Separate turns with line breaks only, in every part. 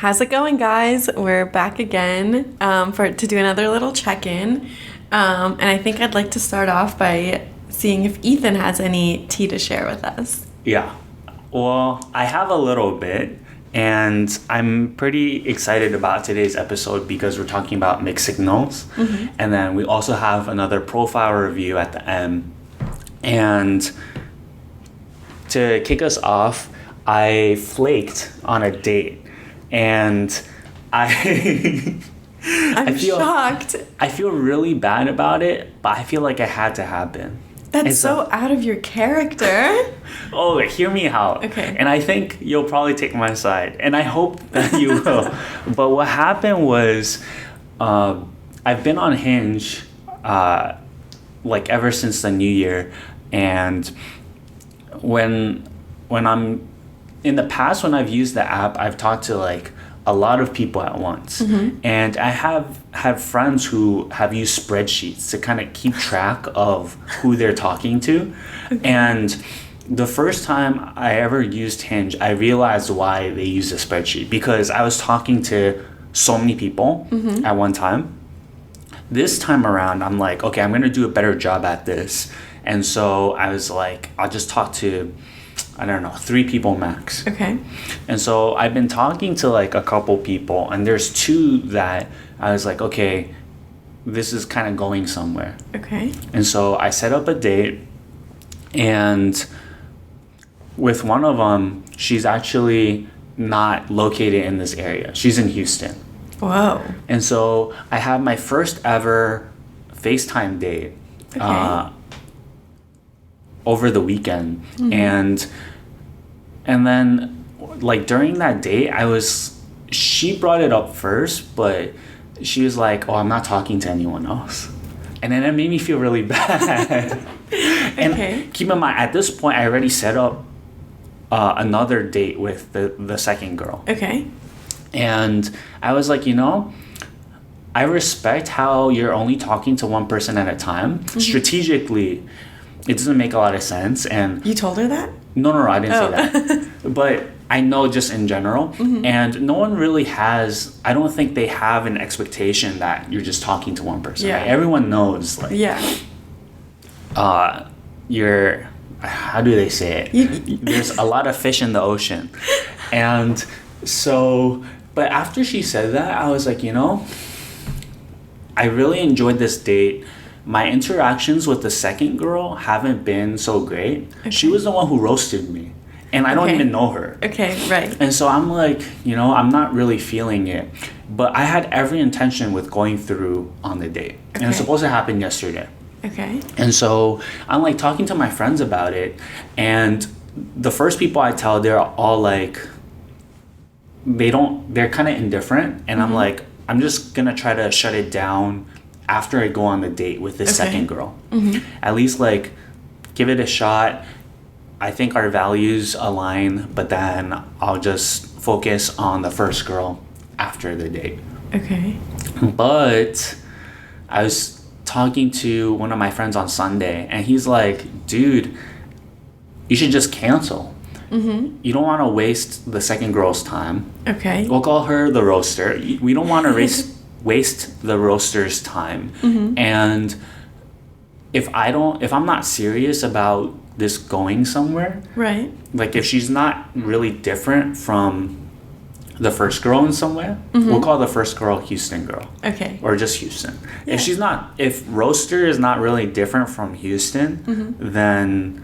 How's it going, guys? We're back again to do another little check-in. And I think I'd like to start off by seeing if Ethan has any tea to share with us.
Yeah. Well, I have a little bit, and I'm pretty excited about today's episode because we're talking about mixed signals. Mm-hmm. And then we also have another profile review at the end. And to kick us off, I flaked on a date. And I'm
shocked.
I feel really bad about it, but I feel like it had to happen.
That's so out of your character.
Oh, hear me out.
Okay.
And I think you'll probably take my side, and I hope that you will. But what happened was, I've been on Hinge, like ever since the new year, and when I'm in the past, when I've used the app, I've talked to like a lot of people at once. Mm-hmm. And I have had friends who have used spreadsheets to kind of keep track of who they're talking to. Okay. And the first time I ever used Hinge, I realized why they use a spreadsheet, because I was talking to so many people mm-hmm. at one time. This time around, I'm like, okay, I'm going to do a better job at this. And so I was like, I'll just talk to, I don't know, 3 people max.
Okay.
And so I've been talking to like a couple people, and there's 2 that I was like, okay, this is kind of going somewhere.
Okay.
And so I set up a date, and with one of them, she's actually not located in this area. She's in Houston.
Whoa.
And so I had my first ever FaceTime date.
Okay.
Over the weekend. Mm-hmm. And then like during that date, she brought it up first, but she was like, oh, I'm not talking to anyone else. And then it made me feel really bad. And okay. Keep in mind, at this point, I already set up another date with the second girl.
Okay.
And I was like, I respect how you're only talking to one person at a time. Mm-hmm. Strategically, it doesn't make a lot of sense. And
you told her that?
No, I didn't say that. But I know just in general. Mm-hmm. And no one really has, I don't think they have an expectation that you're just talking to one person. Yeah. Right? Everyone knows, like,
yeah.
You're, how do they say it? There's a lot of fish in the ocean. And so, but after she said that, I was like, I really enjoyed this date. My interactions with the second girl haven't been so great. Okay. She was the one who roasted me, and I don't even know her.
Okay, right.
And so I'm like, I'm not really feeling it. But I had every intention with going through on the date. Okay. And it was supposed to happen yesterday.
Okay.
And so I'm like talking to my friends about it, and the first people I tell, they're all like, they're kind of indifferent. And mm-hmm. I'm like, I'm just going to try to shut it down after I go on the date with this second girl. Mm-hmm. At least like give it a shot. I think our values align, but then I'll just focus on the first girl after the date.
Okay.
But I was talking to one of my friends on Sunday, and he's like, dude, you should just cancel. Mm-hmm. You don't want to waste the second girl's time.
Okay.
We'll call her the roaster. We don't want to waste the roaster's time. Mm-hmm. And if I'm not serious about this going somewhere,
right?
Like if she's not really different from the first girl in some way, mm-hmm. we'll call the first girl Houston girl.
Okay.
Or just Houston. Yeah. If roaster is not really different from Houston, mm-hmm. then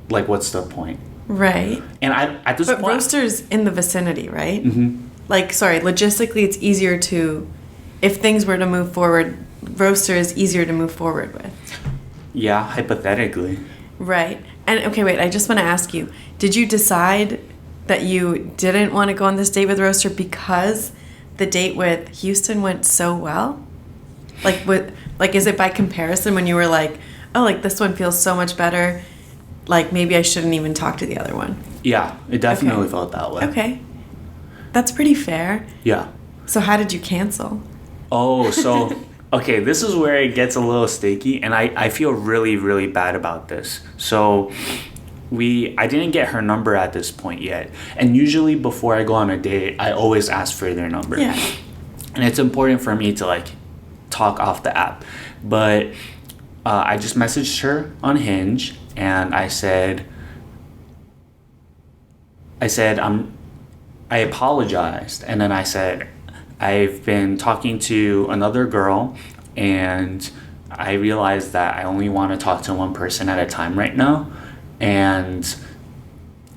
like what's the point?
Right.
And at this point,
but roaster's in the vicinity, right?
Mm-hmm.
Like, sorry, logistically, it's easier to, if things were to move forward, roaster is easier to move forward with.
Yeah, hypothetically.
Right. And okay, wait, I just want to ask you, did you decide that you didn't want to go on this date with roaster because the date with Houston went so well? Like, is it by comparison when you were like, oh, like this one feels so much better, like maybe I shouldn't even talk to the other one?
Yeah, it definitely felt that way.
Okay. That's pretty fair.
Yeah.
So how did you cancel?
Oh, so, okay, this is where it gets a little sticky, and I feel really, really bad about this. So I didn't get her number at this point yet. And usually before I go on a date, I always ask for their number.
Yeah.
And it's important for me to like talk off the app. But I just messaged her on Hinge, and I said I apologized, and then I said I've been talking to another girl, and I realized that I only want to talk to one person at a time right now, and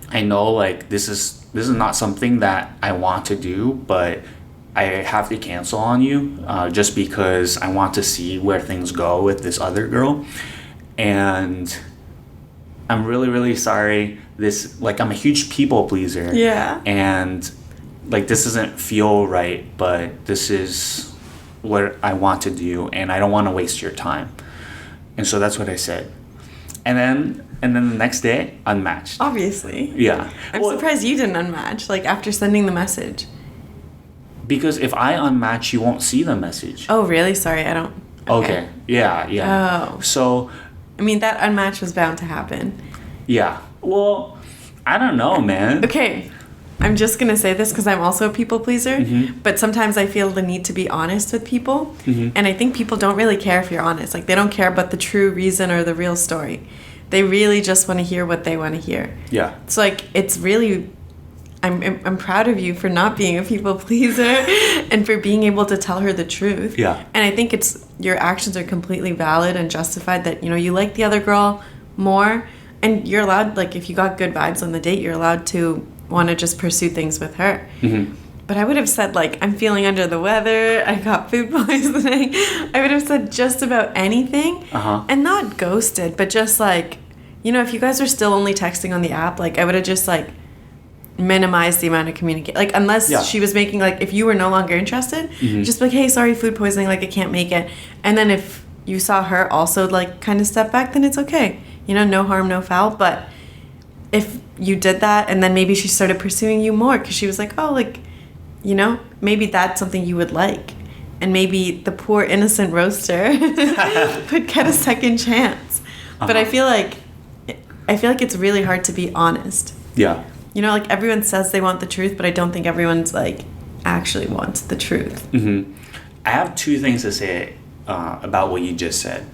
I know like this is not something that I want to do, but I have to cancel on you just because I want to see where things go with this other girl, and I'm really, really sorry. I'm a huge people pleaser.
Yeah.
And like this doesn't feel right, but this is what I want to do, and I don't want to waste your time. And so that's what I said. And then the next day, unmatched.
Obviously.
Yeah.
I'm surprised you didn't unmatch, like, after sending the message.
Because if I unmatch, you won't see the message.
Oh, really? Sorry, I don't...
Okay. Yeah.
Oh.
So...
I mean, that unmatch was bound to happen.
Yeah. Well, I don't know, man.
Okay. I'm just going to say this because I'm also a people pleaser,
Mm-hmm.
but sometimes I feel the need to be honest with people.
Mm-hmm.
And I think people don't really care if you're honest. Like, they don't care about the true reason or the real story. They really just want to hear what they want to hear.
Yeah.
It's like, it's really... I'm proud of you for not being a people pleaser and for being able to tell her the truth.
Yeah.
And I think your actions are completely valid and justified that, you like the other girl more, and you're allowed, like, if you got good vibes on the date, you're allowed to want to just pursue things with her.
Mm-hmm.
But I would have said, like, I'm feeling under the weather, I got food poisoning. I would have said just about anything.
Uh-huh.
And not ghosted, but just like, if you guys are still only texting on the app, like, I would have just, like, minimize the amount of communication, like, unless she was making, like, if you were no longer interested, just like, hey, sorry, food poisoning, like, I can't make it. And then if you saw her also, like, kind of step back, then it's okay, no harm, no foul. But if you did that and then maybe she started pursuing you more because she was like, oh, like, maybe that's something you would like, and maybe the poor innocent roaster would get a second chance. But I feel like it's really hard to be honest.
Yeah.
Like, everyone says they want the truth, but I don't think everyone's, like, actually wants the truth.
Mm-hmm. I have two things to say about what you just said.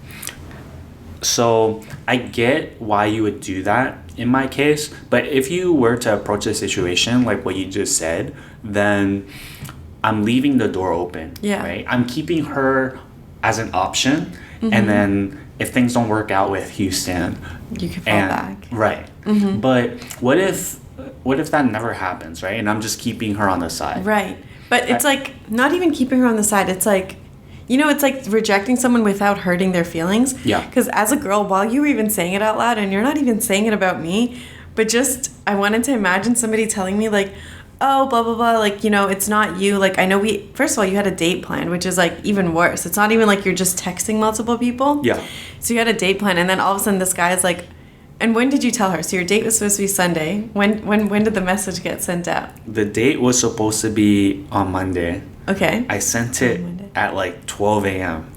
So I get why you would do that in my case, but if you were to approach a situation like what you just said, then I'm leaving the door open.
Yeah.
Right? I'm keeping her as an option, and then if things don't work out with Houston,
you can fall back.
Right.
Mm-hmm.
But what if that never happens, right? And I'm just keeping her on the side.
Right. But it's like not even keeping her on the side. It's like, it's like rejecting someone without hurting their feelings.
Yeah.
Because as a girl, while you were even saying it out loud, and you're not even saying it about me, but just I wanted to imagine somebody telling me, like, oh, blah, blah, blah, like, it's not you. Like, I know first of all, you had a date plan, which is, like, even worse. It's not even like you're just texting multiple people.
Yeah.
So you had a date plan, and then all of a sudden this guy is like, and when did you tell her? So your date was supposed to be Sunday. When did the message get sent out?
The date was supposed to be on Monday.
Okay.
I sent it at like 12 a.m.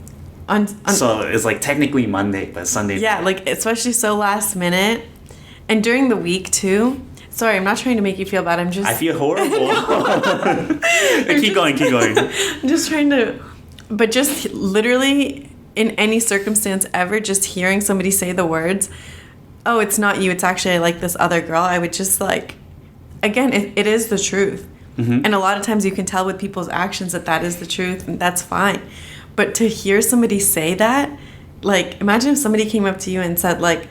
So it's like technically Monday, but Sunday.
Yeah, like, especially so last minute. And during the week, too. Sorry, I'm not trying to make you feel bad. I
feel horrible. Keep going.
I'm just trying to... But just literally, in any circumstance ever, just hearing somebody say the words... oh, it's not you, it's actually I like this other girl, I would just, like, again, it is the truth. Mm-hmm. And a lot of times you can tell with people's actions that is the truth, and that's fine. But to hear somebody say that, like, imagine if somebody came up to you and said, like,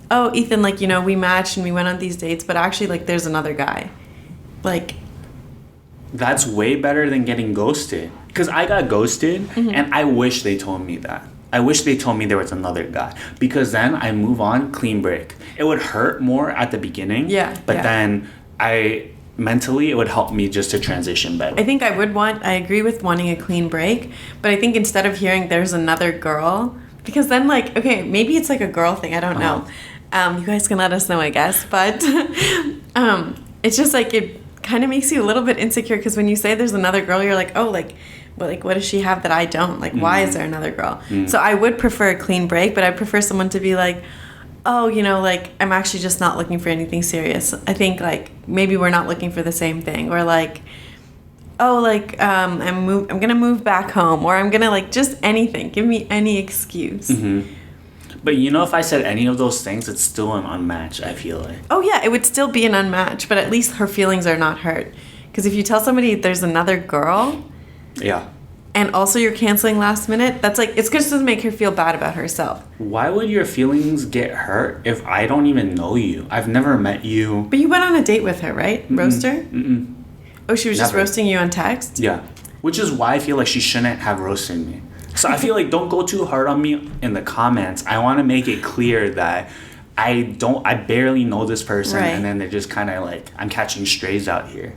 oh, Ethan, like, we matched and we went on these dates, but actually, like, there's another guy. Like...
That's way better than getting ghosted. Because I got ghosted, and I wish they told me that. I wish they told me there was another guy, because then I move on, clean break. It would hurt more at the beginning, but then mentally it would help me just to transition better.
I think I agree with wanting a clean break, but I think instead of hearing there's another girl, because then, like, okay, maybe it's like a girl thing, I don't know. You guys can let us know, I guess, but it's just like it kind of makes you a little bit insecure, because when you say there's another girl, you're like, oh, like, but, like, what does she have that I don't? Like, why is there another girl? So I would prefer a clean break, but I prefer someone to be like, oh, like, I'm actually just not looking for anything serious. I think, like, maybe we're not looking for the same thing. Or, like, oh, like, I'm going to move back home. Or I'm going to, like, just anything. Give me any excuse.
Mm-hmm. But, if I said any of those things, it's still an unmatch, I feel like.
Oh, yeah, it would still be an unmatch. But at least her feelings are not hurt. Because if you tell somebody there's another girl...
Yeah.
And also you're canceling last minute, that's like, it's just to make her feel bad about herself.
Why would your feelings get hurt if I don't even know you? I've never met you.
But you went on a date with her, right?
Mm-mm.
Roaster?
Mm-mm.
Oh, she was just
Never.
roasting you on text?
Yeah. Which is why I feel like she shouldn't have roasted me. So I feel like don't go too hard on me in the comments. I want to make it clear that I barely know this person,
right.
And then they're just kind of like, I'm catching strays out here.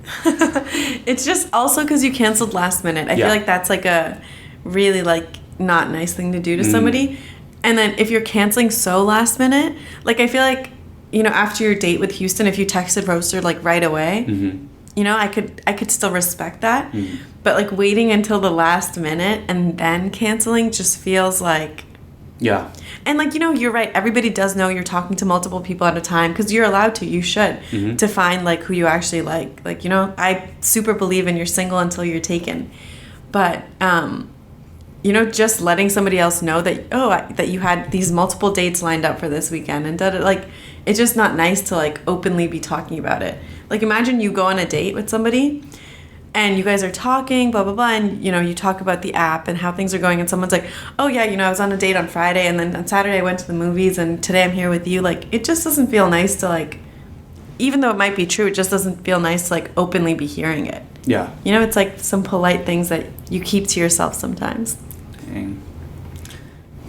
It's just also because you canceled last minute. I feel like that's like a really like not nice thing to do to somebody. And then if you're canceling so last minute, like I feel like, after your date with Houston, if you texted Roaster like right away, I could still respect that. But like waiting until the last minute and then canceling just feels like...
Yeah.
And, like, you're right. Everybody does know you're talking to multiple people at a time because you're allowed to. You should. To find, like, who you actually like. Like, I super believe in you're single until you're taken. But, just letting somebody else know that, that you had these multiple dates lined up for this weekend. And, like, it's just not nice to, like, openly be talking about it. Like, imagine you go on a date with somebody... And you guys are talking, blah, blah, blah, and, you talk about the app and how things are going, and someone's like, oh, yeah, I was on a date on Friday, and then on Saturday I went to the movies, and today I'm here with you. Like, it just doesn't feel nice to, like, even though it might be true, it just doesn't feel nice to, like, openly be hearing it.
Yeah.
It's, like, some polite things that you keep to yourself sometimes.
Dang.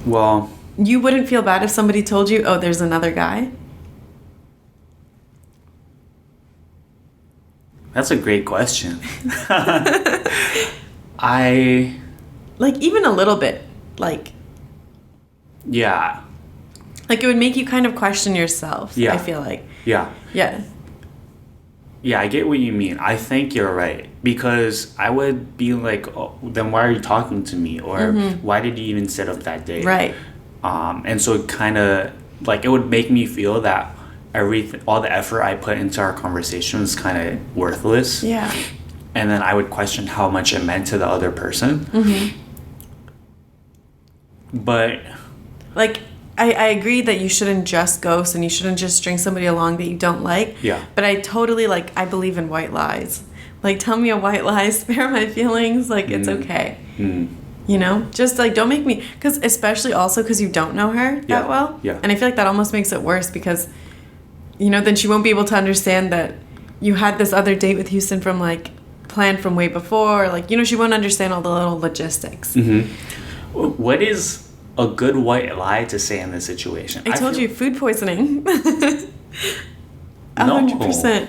Well...
You wouldn't feel bad if somebody told you, oh, there's another guy?
That's a great question.
Like, even a little bit. Like...
Yeah.
Like, it would make you kind of question yourself, I feel like.
Yeah.
Yeah.
Yeah, I get what you mean. I think you're right. Because I would be like, oh, then why are you talking to me? Or why did you even set up that date?
Right.
And so it kind of, like, it would make me feel that all the effort I put into our conversation was kind of worthless.
Yeah.
And then I would question how much it meant to the other person. But...
Like, I agree that you shouldn't just ghost and you shouldn't just string somebody along that you don't like.
Yeah.
But I totally, like, I believe in white lies. Like, tell me a white lie, spare my feelings. Like, it's okay. Just, like, don't make me... Because especially also because you don't know her that well.
Yeah.
And I feel like that almost makes it worse because... then she won't be able to understand that you had this other date with Houston from, like, planned from way before. Like, she won't understand all the little logistics.
What is a good white lie to say in this situation?
I told you, food poisoning. 100%.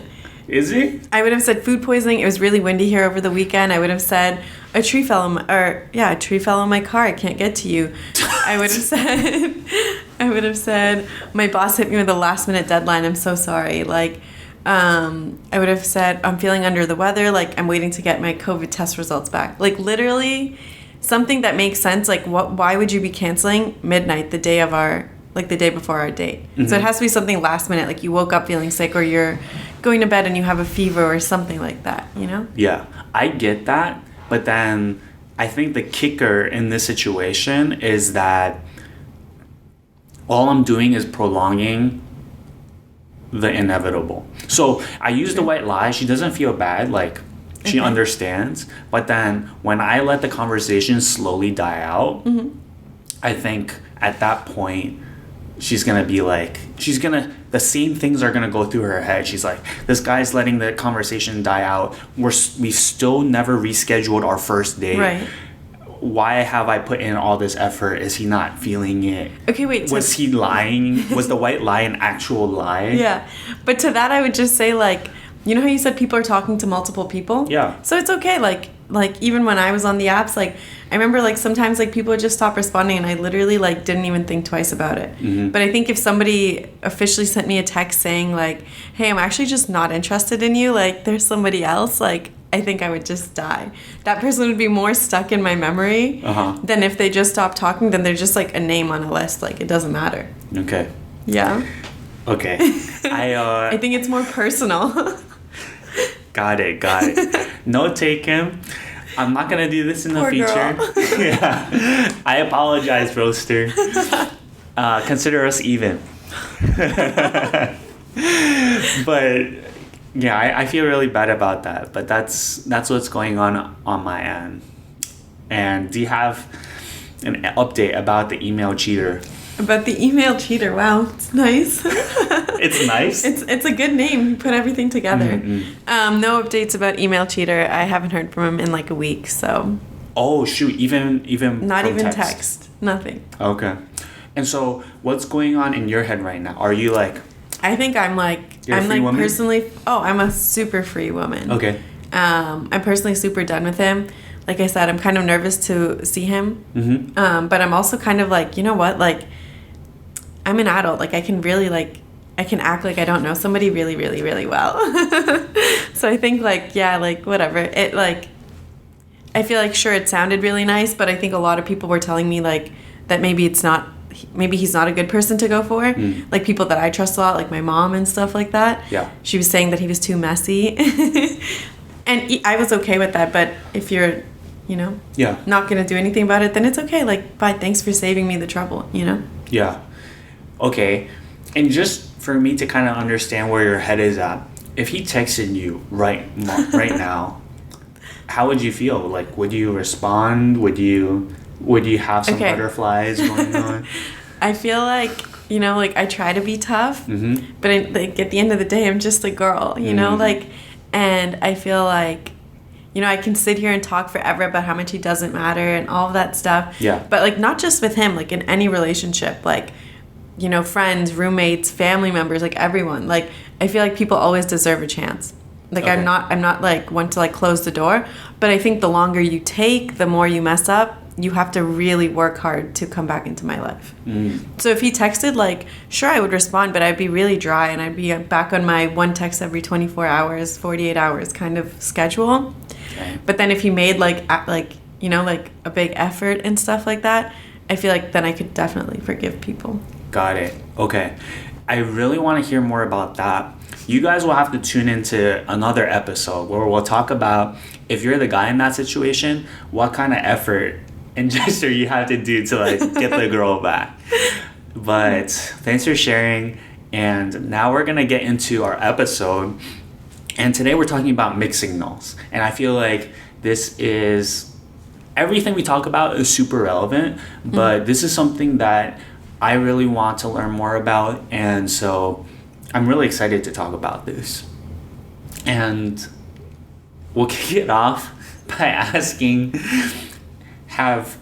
Is it?
I would have said food poisoning. It was really windy here over the weekend. I would have said a tree fell in my car. I can't get to you. I would have said my boss hit me with a last minute deadline. I'm so sorry. Like, I would have said I'm feeling under the weather. Like, I'm waiting to get my COVID test results back. Like, literally something that makes sense. Like, why would you be canceling midnight the day before our date? So it has to be something last minute. Like, you woke up feeling sick or you're going to bed and you have a fever or something like that,
Yeah, I get that. But then I think the kicker in this situation is that all I'm doing is prolonging the inevitable. So I use the white lie. She doesn't feel bad. Like, she understands. But then when I let the conversation slowly die out, I think at that point, she's going to be like, the same things are going to go through her head. She's like, this guy's letting the conversation die out. We still never rescheduled our first date.
Right.
Why have I put in all this effort? Is he not feeling it?
Okay, wait.
Was he lying? Was the white lie an actual lie?
Yeah. But to that, I would just say, like, you know how you said people are talking to multiple people?
Yeah.
So it's okay. Like even when I was on the apps, like, I remember, like, sometimes, like, people would just stop responding and I literally, like, didn't even think twice about it. But I think if somebody officially sent me a text saying, like, hey, I'm actually just not interested in you, like, there's somebody else, like, I think I would just die. That person would be more stuck in my memory than if they just stopped talking, then they're just, like, a name on a list. Like, it doesn't matter.
Okay.
Yeah.
Okay.
I think it's more personal.
Got it. Note taken. I'm not gonna do this in the
Poor
future.
girl.
Yeah. I apologize, Roaster. Consider us even. But yeah, I feel really bad about that. But that's what's going on my end. And do you have an update about the email cheater?
About the email cheater, wow, it's nice.
It's nice.
It's a good name. You put everything together.
Mm-hmm.
No updates about email cheater. I haven't heard from him in like a week, so.
Oh shoot! Even
not
from
even text. Nothing.
Okay. And so, what's going on in your head right now? Are you like?
I think I'm like
You're a free woman?
personally. Oh, I'm a super free woman.
Okay.
I'm personally super done with him. Like I said, I'm kind of nervous to see him.
Mm-hmm.
But I'm also kind of like, you know what? Like, I'm an adult. Like, I can really I can act like I don't know somebody really, really, really well. So I think like, yeah, like whatever. It like, I feel like sure it sounded really nice, but I think a lot of people were telling me like that maybe he's not a good person to go for. Like people that I trust a lot, like my mom and stuff like that.
Yeah.
She was saying that he was too messy. And I was okay with that, but if you're,
Yeah.
not going to do anything about it, then it's okay. Like, bye, thanks for saving me the trouble,
Yeah. Okay. And just for me to kind of understand where your head is at, if he texted you right now, how would you feel? Like, would you respond? Would you have some butterflies going on?
I feel like, like I try to be tough,
Mm-hmm.
but at the end of the day, I'm just a girl,
Mm-hmm.
And I feel like, I can sit here and talk forever about how much he doesn't matter and all of that stuff.
Yeah.
But like, not just with him, like in any relationship, like, friends, roommates, family members, like everyone. Like, I feel like people always deserve a chance. Like,
Okay.
I'm not like one to like close the door, but I think the longer you take, the more you mess up. You have to really work hard to come back into my life. So if he texted, like, sure, I would respond, but I'd be really dry and I'd be back on my one text every 24 hours, 48 hours kind of schedule.
Okay.
But then if he made like a big effort and stuff like that, I feel like then I could definitely forgive people.
Got it. Okay. I really want to hear more about that. You guys will have to tune into another episode where we'll talk about if you're the guy in that situation, what kind of effort and gesture you have to do to like get the girl back. But thanks for sharing. And now we're going to get into our episode. And today we're talking about mixed signals. And I feel like this is everything we talk about is super relevant, but this is something that I really want to learn more about. And so I'm really excited to talk about this. And we'll kick it off by asking, have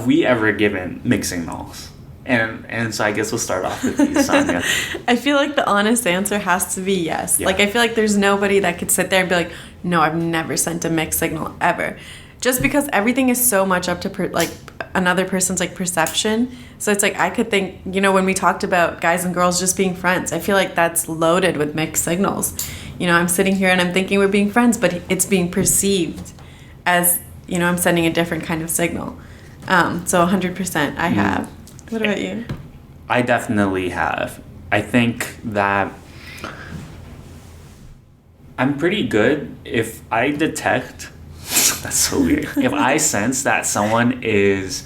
we ever given mixed signals? And so I guess we'll start off with you, Sania.
I feel like the honest answer has to be yes.
Yeah.
Like, I feel like there's nobody that could sit there and be like, no, I've never sent a mixed signal ever. Just because everything is so much up to another person's like perception. So it's like I could think, when we talked about guys and girls just being friends, I feel like that's loaded with mixed signals. I'm sitting here and I'm thinking we're being friends, but it's being perceived as, I'm sending a different kind of signal. So 100% I have. What about you?
I definitely have. I think that I'm pretty good if I detect, that's so weird, if I sense that someone is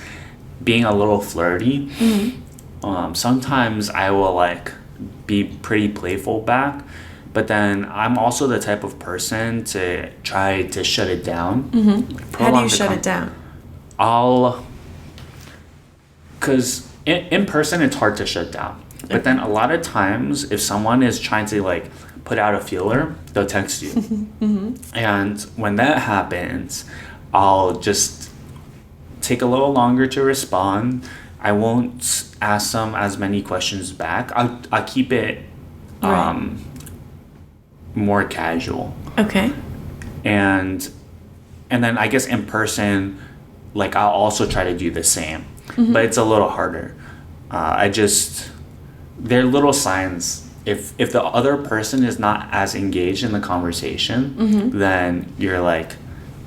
being a little flirty, sometimes I will like be pretty playful back, but then I'm also the type of person to try to shut it down.
How do you shut it down?
Because in person it's hard to shut down, but then a lot of times if someone is trying to like put out a feeler, they'll text you. And when that happens, I'll just take a little longer to respond. I won't ask them as many questions back. I'll keep it more casual.
Okay.
And then I guess in person, like I'll also try to do the same, but it's a little harder. They're little signs. If the other person is not as engaged in the conversation, then you're like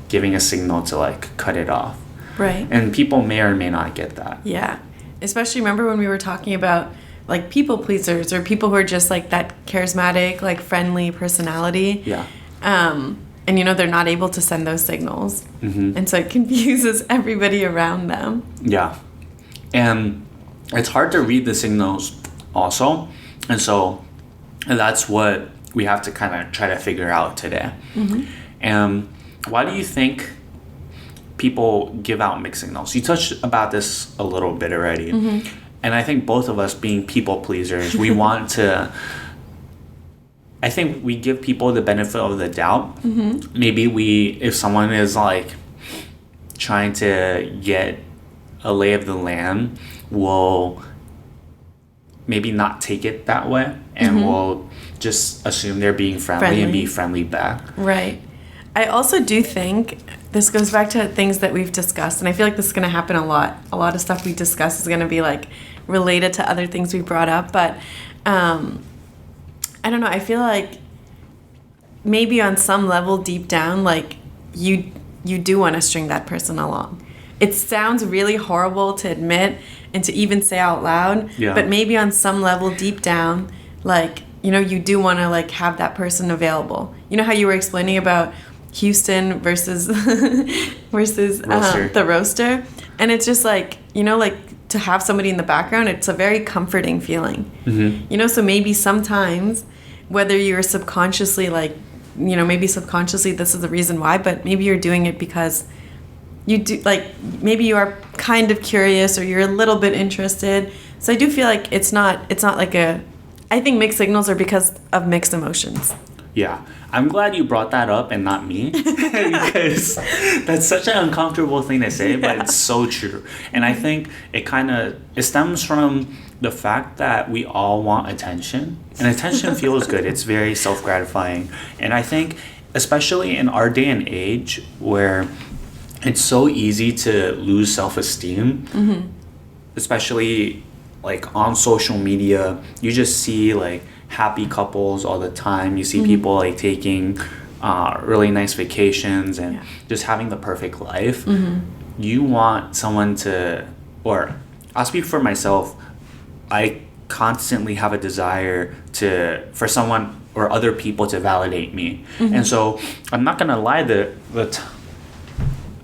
giving a signal to like cut it off.
Right.
And people may or may not get that.
Yeah. Especially remember when we were talking about like people pleasers or people who are just like that charismatic, like friendly personality.
Yeah.
And you know, they're not able to send those signals.
Mm-hmm.
And so it confuses everybody around them.
Yeah. And it's hard to read the signals also. And so that's what we have to kind of try to figure out today.
Mm-hmm.
And why do you think people give out mixed signals? You touched about this a little bit already.
Mm-hmm.
And I think both of us being people pleasers, we want to, I think we give people the benefit of the doubt.
Mm-hmm.
Maybe if someone is like trying to get a lay of the land, we'll maybe not take it that way, and
Mm-hmm.
we'll just assume they're being friendly and be friendly back.
Right. I also do think this goes back to things that we've discussed, and I feel like this is going to happen a lot. A lot of stuff we discuss is going to be like related to other things we brought up, but I don't know. I feel like maybe on some level deep down, like you do want to string that person along. It sounds really horrible to admit and to even say out loud,
Yeah.
but maybe on some level deep down, like, you know, you do want to like have that person available. You know how you were explaining about Houston versus versus
Roaster.
the roaster, and it's just like, you know, like to have somebody in the background, it's a very comforting feeling.
Mm-hmm.
You know, so maybe sometimes, whether you're subconsciously like, you know, maybe subconsciously this is the reason why, but maybe you're doing it because you do, like, maybe you are kind of curious or you're a little bit interested. So I do feel like it's not like I think mixed signals are because of mixed emotions.
Yeah. I'm glad you brought that up and not me, because that's such an uncomfortable thing to say, but it's so true. And I think it stems from the fact that we all want attention, and attention feels good. It's very self-gratifying. And I think, especially in our day and age where it's so easy to lose self-esteem,
Mm-hmm.
especially like on social media, you just see like happy couples all the time. You see
Mm-hmm.
people like taking really nice vacations and
Yeah.
just having the perfect life.
Mm-hmm.
You want someone to, or I'll speak for myself, I constantly have a desire for someone or other people to validate me.
Mm-hmm.
And so I'm not gonna lie,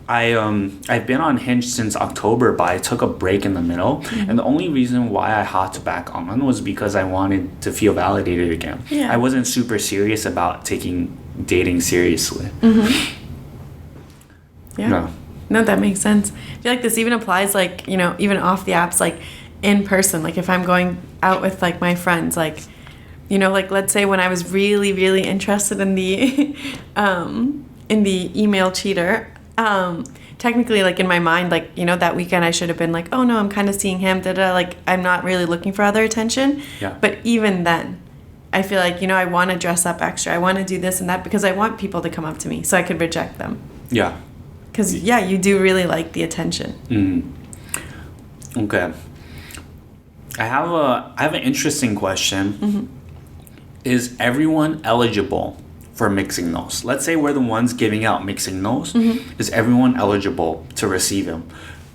I've been on Hinge since October, but I took a break in the middle,
Mm-hmm.
and the only reason why I hopped back on was because I wanted to feel validated again.
Yeah.
I wasn't super serious about taking dating seriously.
Mm-hmm. Yeah.
No.
No, that makes sense. I feel like this even applies, like, you know, even off the apps, like in person. Like if I'm going out with like my friends, like, you know, like let's say when I was really, really interested in the email cheater, technically, like in my mind, like, you know, that weekend I should have been like, oh no, I'm kind of seeing him, like I'm not really looking for other attention.
Yeah.
But even then, I feel like, you know, I want to dress up extra. I want to do this and that because I want people to come up to me so I could reject them.
Yeah.
Because, yeah, you do really like the attention.
Mm. Okay. I have an interesting question.
Mm-hmm.
Is everyone eligible for mixed signals? Let's say we're the ones giving out mixed signals.
Mm-hmm.
Is everyone eligible to receive them?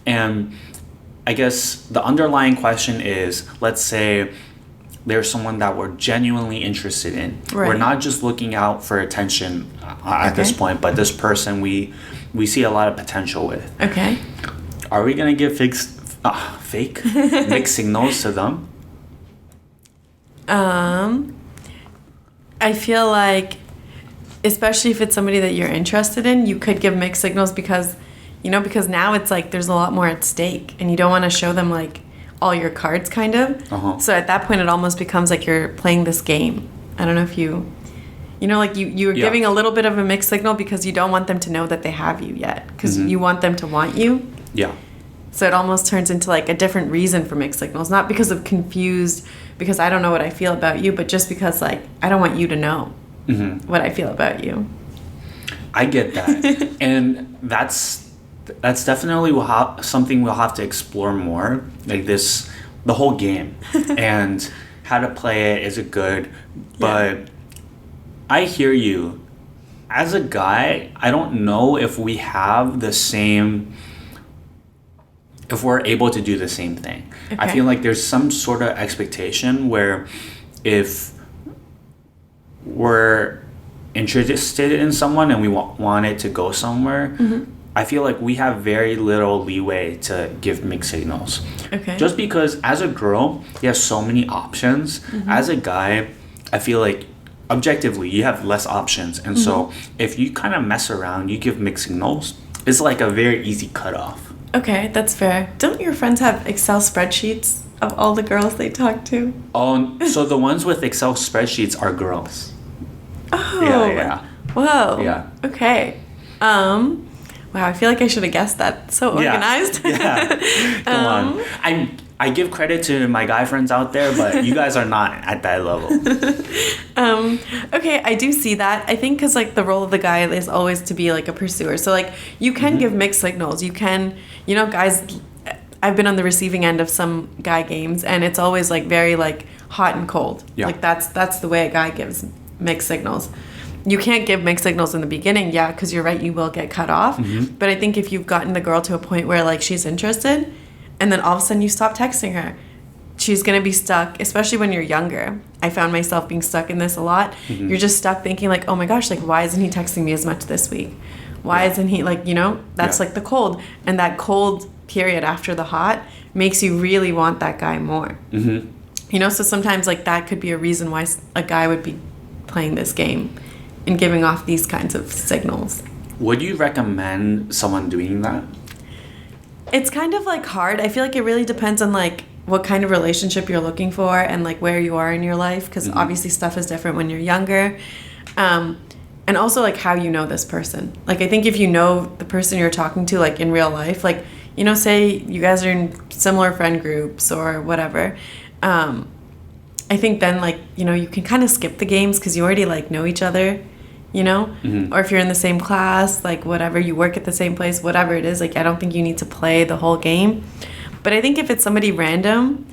And I guess the underlying question is, let's say there's someone that we're genuinely interested in.
Right.
We're not just looking out for attention at this
Okay.
point, but this person we see a lot of potential with.
Okay.
Are we gonna give fake mixed signals to them?
I feel like, especially if it's somebody that you're interested in, you could give mixed signals because, you know, because now it's like there's a lot more at stake and you don't want to show them like all your cards kind of.
Uh-huh.
So at that point it almost becomes like you're playing this game. I don't know if you know, like you're
Yeah.
giving a little bit of a mixed signal because you don't want them to know that they have you yet because
Mm-hmm.
you want them to want you.
Yeah.
So it almost turns into like a different reason for mixed signals, not because of confused, because I don't know what I feel about you, but just because like I don't want you to know
Mm-hmm.
what I feel about you.
I get that. And that's definitely something we'll have to explore more, like the whole game and how to play it. Is it good? But I hear you. As a guy, I don't know if we have the same if we're able to do the same thing. I
Okay.
feel like there's some sort of expectation where if we're interested in someone and we want it to go somewhere, I feel like we have very little leeway to give mixed signals.
Okay.
Just because as a girl, you have so many options. As a guy, I feel like objectively you have less options. And so if you kind of mess around, you give mixed signals, it's like a very easy cutoff.
Okay, that's fair. Don't your friends have Excel spreadsheets of all the girls they talk to?
Oh, so the ones with Excel spreadsheets are girls.
Oh.
Yeah.
Whoa.
Yeah.
Okay. Wow, I feel like I should have guessed that. So organized.
Yeah. Come on. I give credit to my guy friends out there, but you guys are not at that level.
Okay, I do see that. I think because like the role of the guy is always to be like a pursuer. So like you can give mixed signals. You can, guys. I've been on the receiving end of some guy games, and it's always like very like hot and cold.
Yeah.
Like that's the way a guy gives mixed signals. You can't give mixed signals in the beginning, yeah, because you're right, you will get cut off. But I think if you've gotten the girl to a point where like she's interested, and then all of a sudden you stop texting her, she's gonna be stuck, especially when you're younger. I found myself being stuck in this a lot. You're just stuck thinking like, oh my gosh, like why isn't he texting me as much this week? Why isn't he like, that's like the cold. And that cold period after the hot makes you really want that guy more. So sometimes like that could be a reason why a guy would be playing this game and giving off these kinds of signals.
Would you recommend someone doing that?
It's kind of like hard. I feel like it really depends on like what kind of relationship you're looking for and like where you are in your life, because obviously stuff is different when you're younger. And also like how you know this person. Like I think if you know the person you're talking to like in real life, like say you guys are in similar friend groups or whatever, I think then like you can kind of skip the games because you already like know each other. Or if you're in the same class, like whatever, you work at the same place, whatever it is, like I don't think you need to play the whole game. But I think if it's somebody random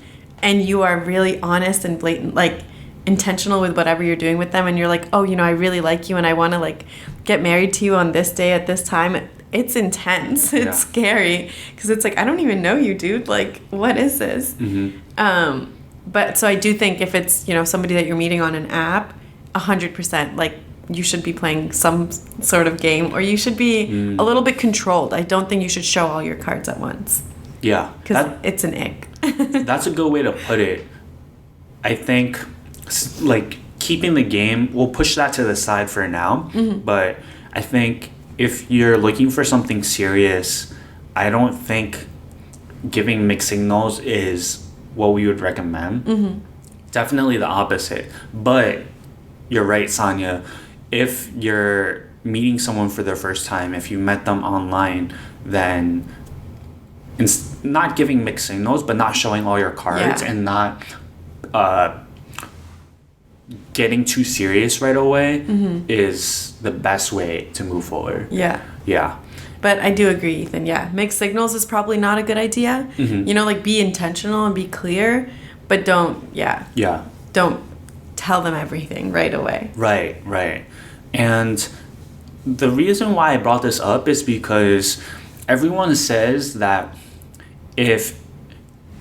and you are really honest and blatant, like intentional with whatever you're doing with them, and you're like, oh, I really like you and I want to like get married to you on this day at this time, it's intense. It's scary because it's like, I don't even know you, dude. Like, what is this? But so I do think if it's, somebody that you're meeting on an app, 100%, like, you should be playing some sort of game, or you should be a little bit controlled. I don't think you should show all your cards at once.
Yeah.
Because it's an ick.
That's a good way to put it. I think, like, keeping the game, we'll push that to the side for now. But I think if you're looking for something serious, I don't think giving mixed signals is what we would recommend. Definitely the opposite. But you're right, Sania. If you're meeting someone for the first time, if you met them online, then not giving mixed signals, but not showing all your cards and not getting too serious right away is the best way to move forward. Yeah.
But I do agree, Ethan. Yeah, mixed signals is probably not a good idea. Like be intentional and be clear, but don't tell them everything right away.
Right. And the reason why I brought this up is because everyone says that if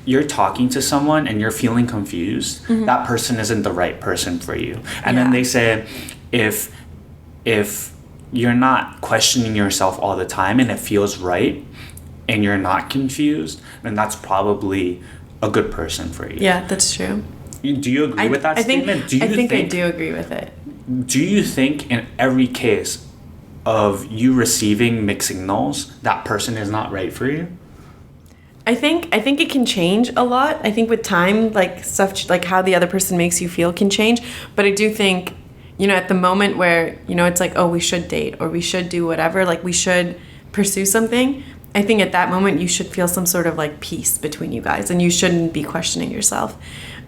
you're talking to someone and you're feeling confused, that person isn't the right person for you. And then they say if you're not questioning yourself all the time and it feels right and you're not confused, then that's probably a good person for you.
Yeah, that's true.
Do you agree with that statement?
I think I do agree with it.
Do you think in every case of you receiving mixed signals, that person is not right for you?
I think it can change a lot. I think with time, like stuff like how the other person makes you feel can change. But I do think, at the moment where, it's like, oh, we should date or we should do whatever, like we should pursue something. I think at that moment you should feel some sort of like peace between you guys and you shouldn't be questioning yourself.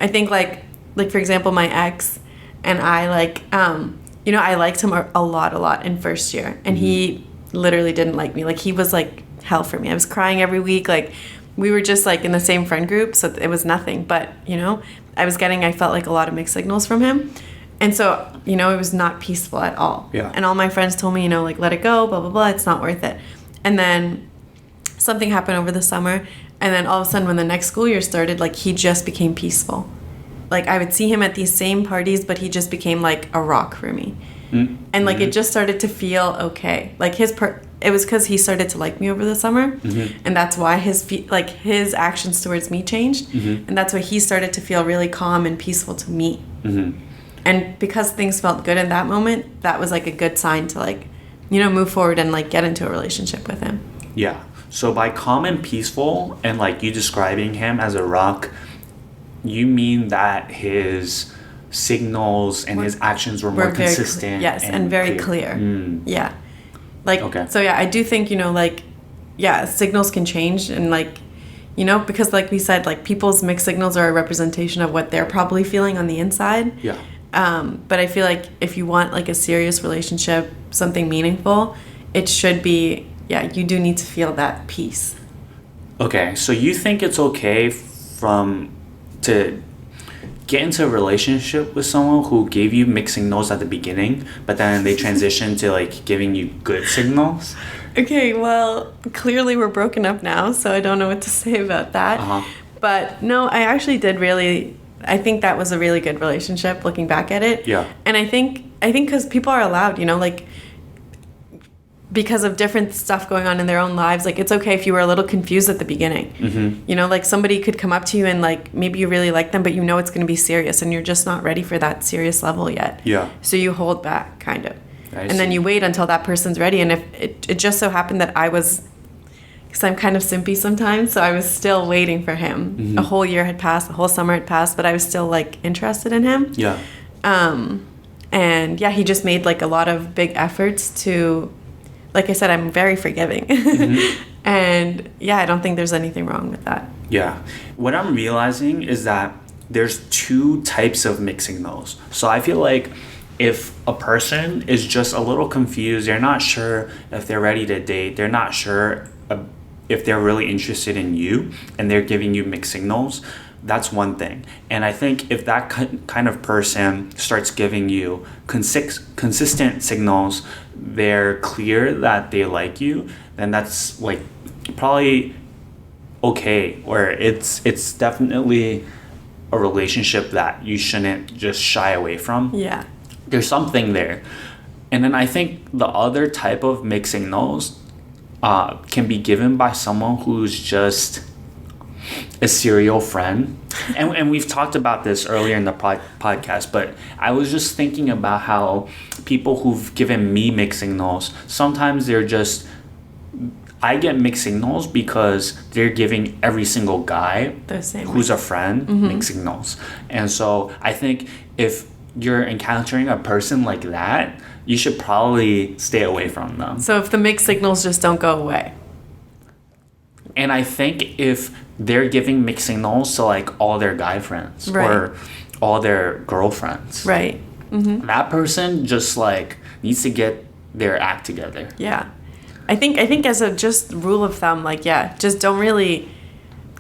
I think like for example, my ex and I I liked him a lot in first year, and he literally didn't like me. Like he was like hell for me. I was crying every week. Like we were just like in the same friend group, so it was nothing. But I felt like a lot of mixed signals from him, and so it was not peaceful at all.
Yeah.
And all my friends told me like let it go, blah blah blah. It's not worth it. And then something happened over the summer, and then all of a sudden when the next school year started, like he just became peaceful. Like I would see him at these same parties, but he just became like a rock for me. And like it just started to feel okay. Like it was because he started to like me over the summer, and that's why his actions towards me changed, and that's why he started to feel really calm and peaceful to me. And because things felt good in that moment, that was like a good sign to like, move forward and like get into a relationship with him.
Yeah. So by calm and peaceful, and like you describing him as a rock, you mean that his signals and his actions were more consistent.
Yes, and very clear. Yeah. Like,
okay.
So yeah, I do think, signals can change, and like, because like we said, like people's mixed signals are a representation of what they're probably feeling on the inside.
Yeah.
But I feel like if you want like a serious relationship, something meaningful, it should be, you do need to feel that peace.
Okay, so you think it's okay to get into a relationship with someone who gave you mixed signals at the beginning, but then they transition to like giving you good signals?
Okay, well, clearly we're broken up now, so I don't know what to say about that. But no, I think that was a really good relationship looking back at it. Yeah. And I think because people are allowed, like because of different stuff going on in their own lives, like it's okay if you were a little confused at the beginning. Like somebody could come up to you and like maybe you really like them, but it's going to be serious and you're just not ready for that serious level yet. Yeah. So you hold back kind of. Then you wait until that person's ready. And if it just so happened that I was, because I'm kind of simpy sometimes, so I was still waiting for him. A whole year had passed, a whole summer had passed, but I was still like interested in him. Yeah. And yeah, he just made like a lot of big efforts to, like I said, I'm very forgiving. And yeah, I don't think there's anything wrong with that.
Yeah. What I'm realizing is that there's two types of mixed signals. So I feel like if a person is just a little confused, they're not sure if they're ready to date, they're not sure if they're really interested in you, and they're giving you mixed signals, that's one thing. And I think if that kind of person starts giving you consistent signals, they're clear that they like you, then that's like probably okay, or it's definitely a relationship that you shouldn't just shy away from. Yeah. There's something there. And then I think the other type of mixed signals can be given by someone who's just a serial friend. And we've talked about this earlier in the podcast, but I was just thinking about how people who've given me mixed signals, sometimes they're just, I get mixed signals because they're giving every single guy who's a friend mixed signals. And so I think if you're encountering a person like that, you should probably stay away from them.
So if the mixed signals just don't go away.
And I think if they're giving mixed signals to like all their guy friends or all their girlfriends, that person just like needs to get their act together.
Yeah. I think as a just rule of thumb, like, just don't really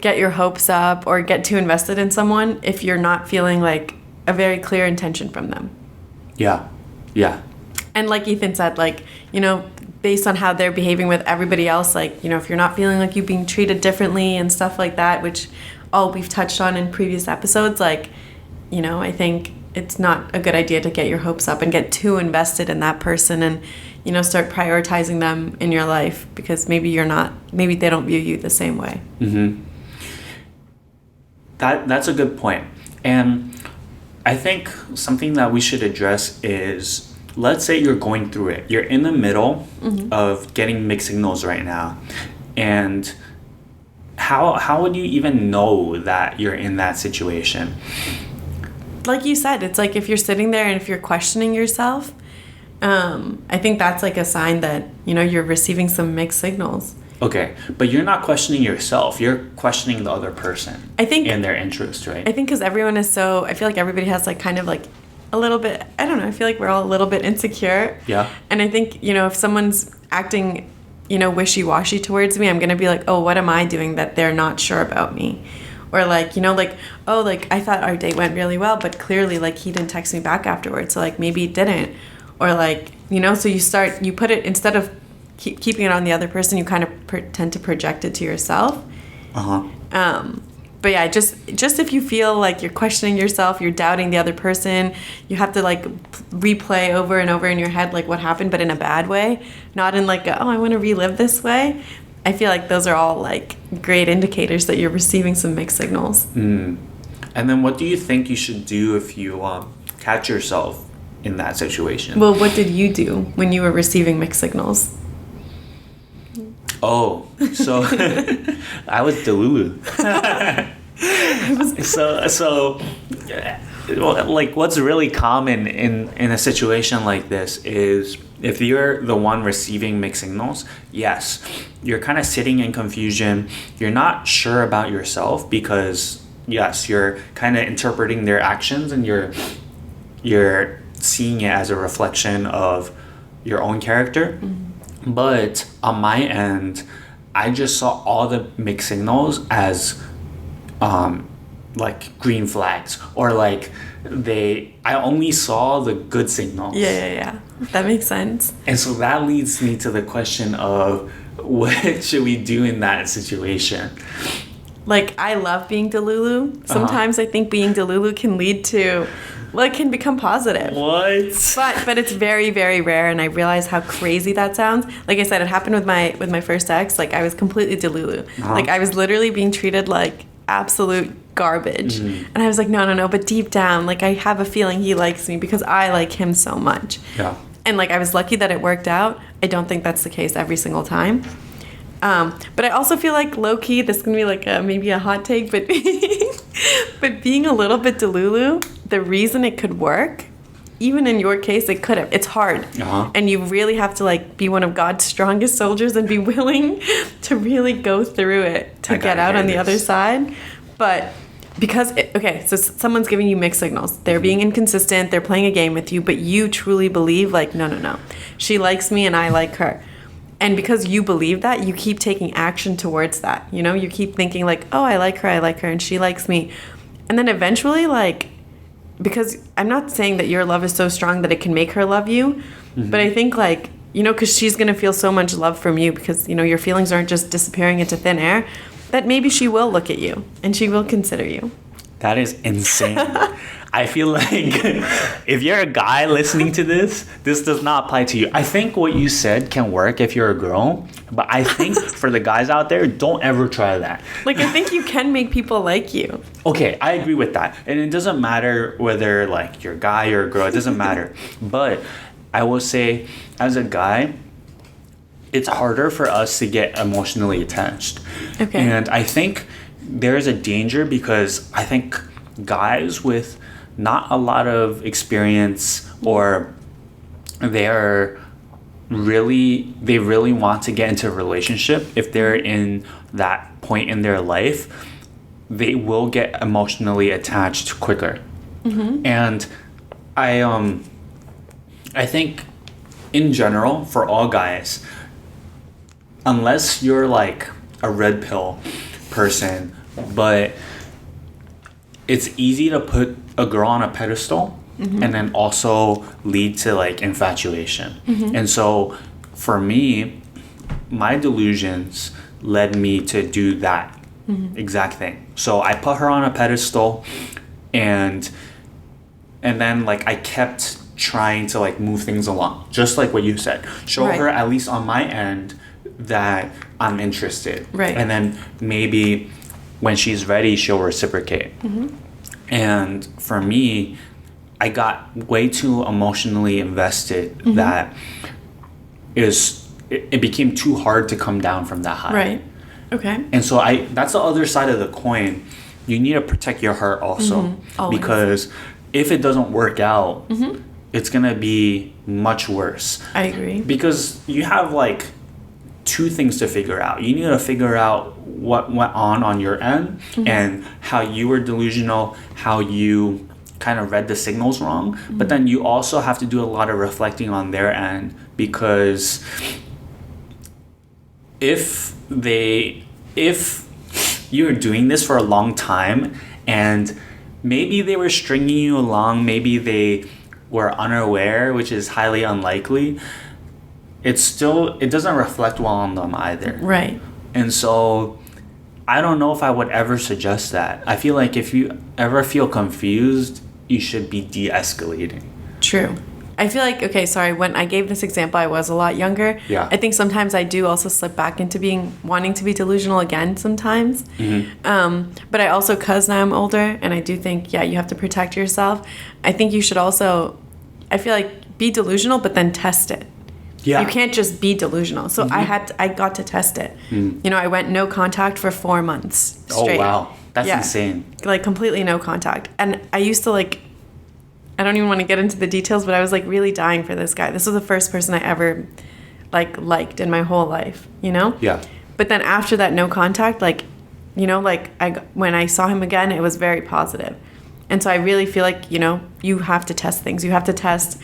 get your hopes up or get too invested in someone if you're not feeling like a very clear intention from them. Yeah. Yeah. And like Ethan said, like, based on how they're behaving with everybody else, like, if you're not feeling like you're being treated differently and stuff like that, which all we've touched on in previous episodes, like, I think it's not a good idea to get your hopes up and get too invested in that person and, start prioritizing them in your life because maybe they don't view you the same way.
That's a good point. And I think something that we should address is, let's say you're going through it. You're in the middle of getting mixed signals right now. And how would you even know that you're in that situation?
Like you said, it's like if you're sitting there and if you're questioning yourself, I think that's like a sign that, you're receiving some mixed signals.
Okay, but you're not questioning yourself. You're questioning the other person. I think. And their interest, right?
I think because everyone is so, I feel like everybody has like kind of like a little bit, I don't know, I feel like we're all a little bit insecure. Yeah. And I think, if someone's acting, wishy-washy towards me, I'm going to be like, oh, what am I doing that they're not sure about me? Or like, oh, like I thought our date went really well, but clearly like he didn't text me back afterwards. So like maybe it didn't. Or like, so you put it, instead of keeping it on the other person, you kind of tend to project it to yourself. But yeah, just if you feel like you're questioning yourself, you're doubting the other person, you have to like replay over and over in your head like what happened, but in a bad way, not in like I want to relive this way. I feel like those are all like great indicators that you're receiving some mixed signals.
And then what do you think you should do if you catch yourself in that situation?
Well, what did you do when you were receiving mixed signals?
Oh, so I was Delulu. Like what's really common in a situation like this is if you're the one receiving mixed signals, yes, you're kind of sitting in confusion. You're not sure about yourself because yes, you're kind of interpreting their actions and you're seeing it as a reflection of your own character. But on my end, I just saw all the mixed signals as like green flags, or like I only saw the good signals.
Yeah. That makes sense.
And so that leads me to the question of what should we do in that situation?
Like, I love being Delulu. Sometimes I think being Delulu can lead to, well, it can become positive.
What?
But it's very, very rare, and I realize how crazy that sounds. Like I said, it happened with my first ex. Like, I was completely Delulu. Like, I was literally being treated like absolute garbage. And I was like, no. But deep down, like, I have a feeling he likes me because I like him so much.
Yeah.
And, like, I was lucky that it worked out. I don't think that's the case every single time. But I also feel like low-key, this is going to be like maybe a hot take, but but being a little bit Delulu, the reason it could work, even in your case, it could have. It's hard. And you really have to like be one of God's strongest soldiers and be willing to really go through it to get out on the other side. But because, so someone's giving you mixed signals. They're being inconsistent. They're playing a game with you, but you truly believe like, no. She likes me and I like her. And because you believe that, you keep taking action towards that. You know, you keep thinking like, oh, I like her, and she likes me. And then eventually, like, because I'm not saying that your love is so strong that it can make her love you, but I think like, you know, because she's going to feel so much love from you because, you know, your feelings aren't just disappearing into thin air, that maybe she will look at you and she will consider you.
That is insane. I feel like if you're a guy listening to this does not apply to you. I think what you said can work if you're a girl, but I think for the guys out there, don't ever try that.
Like, I think you can make people like you.
Okay, I agree with that. And it doesn't matter whether, like, you're a guy or a girl. It doesn't matter. But I will say, as a guy, it's harder for us to get emotionally attached.
Okay.
And I think there's a danger because I think guys with not a lot of experience or they really want to get into a relationship, if they're in that point in their life, they will get emotionally attached quicker. And I think in general for all guys, unless you're like a red pill person, but it's easy to put a girl on a pedestal and then also lead to like infatuation. And so for me, my delusions led me to do that exact thing. So I put her on a pedestal and then like I kept trying to like move things along, just like what you said. Show her at least on my end that I'm interested. And then maybe when she's ready, she'll reciprocate. And for me, I got way too emotionally invested that it became too hard to come down from that high.
Okay.
And so that's the other side of the coin. You need to protect your heart also. Because if it doesn't work out, it's going to be much worse.
I agree.
Because you have like two things to figure out. You need to figure out what went on your end and how you were delusional, how you kind of read the signals wrong. But then you also have to do a lot of reflecting on their end, because if you're doing this for a long time and maybe they were stringing you along, maybe they were unaware, which is highly unlikely, it doesn't reflect well on them either.
Right.
And so I don't know if I would ever suggest that. I feel like if you ever feel confused, you should be de-escalating.
True. I feel like, okay, sorry, when I gave this example, I was a lot younger.
Yeah.
I think sometimes I do also slip back into wanting to be delusional again sometimes. But I also, because now I'm older, and I do think, yeah, you have to protect yourself. I think you should also, I feel like, be delusional, but then test it.
Yeah.
You can't just be delusional. So I got to test it. You know, I went no contact for 4 months straight.
Oh, wow. That's insane.
Like, completely no contact. And I used to, like, I don't even want to get into the details, but I was, like, really dying for this guy. This was the first person I ever, like, liked in my whole life, you know?
Yeah.
But then after that no contact, like, you know, like, when I saw him again, it was very positive. And so I really feel like, you know, you have to test things. You have to test...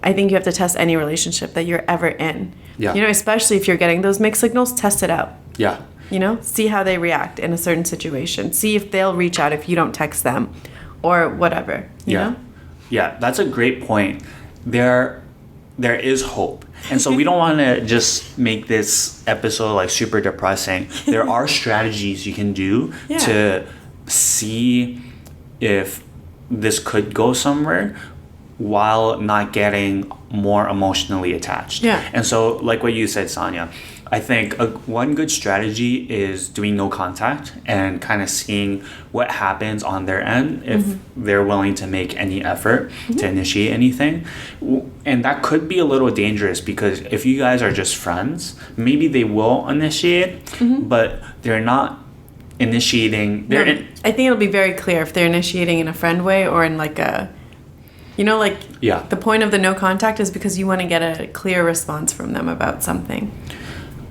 I think you have to test any relationship that you're ever in.
Yeah.
You know, especially if you're getting those mixed signals, test it out.
Yeah.
You know, see how they react in a certain situation. See if they'll reach out if you don't text them or whatever. You know?
Yeah, that's a great point. There is hope. And so we don't want to just make this episode like super depressing. There are strategies you can do to see if this could go somewhere while not getting more emotionally attached.
Yeah.
And so, like what you said, Sania, I think one good strategy is doing no contact and kind of seeing what happens on their end if they're willing to make any effort to initiate anything. And that could be a little dangerous because if you guys are just friends, maybe they will initiate, but they're not initiating.
I think it'll be very clear if they're initiating in a friend way or in like a... You know, like, the point of the no contact is because you want to get a clear response from them about something.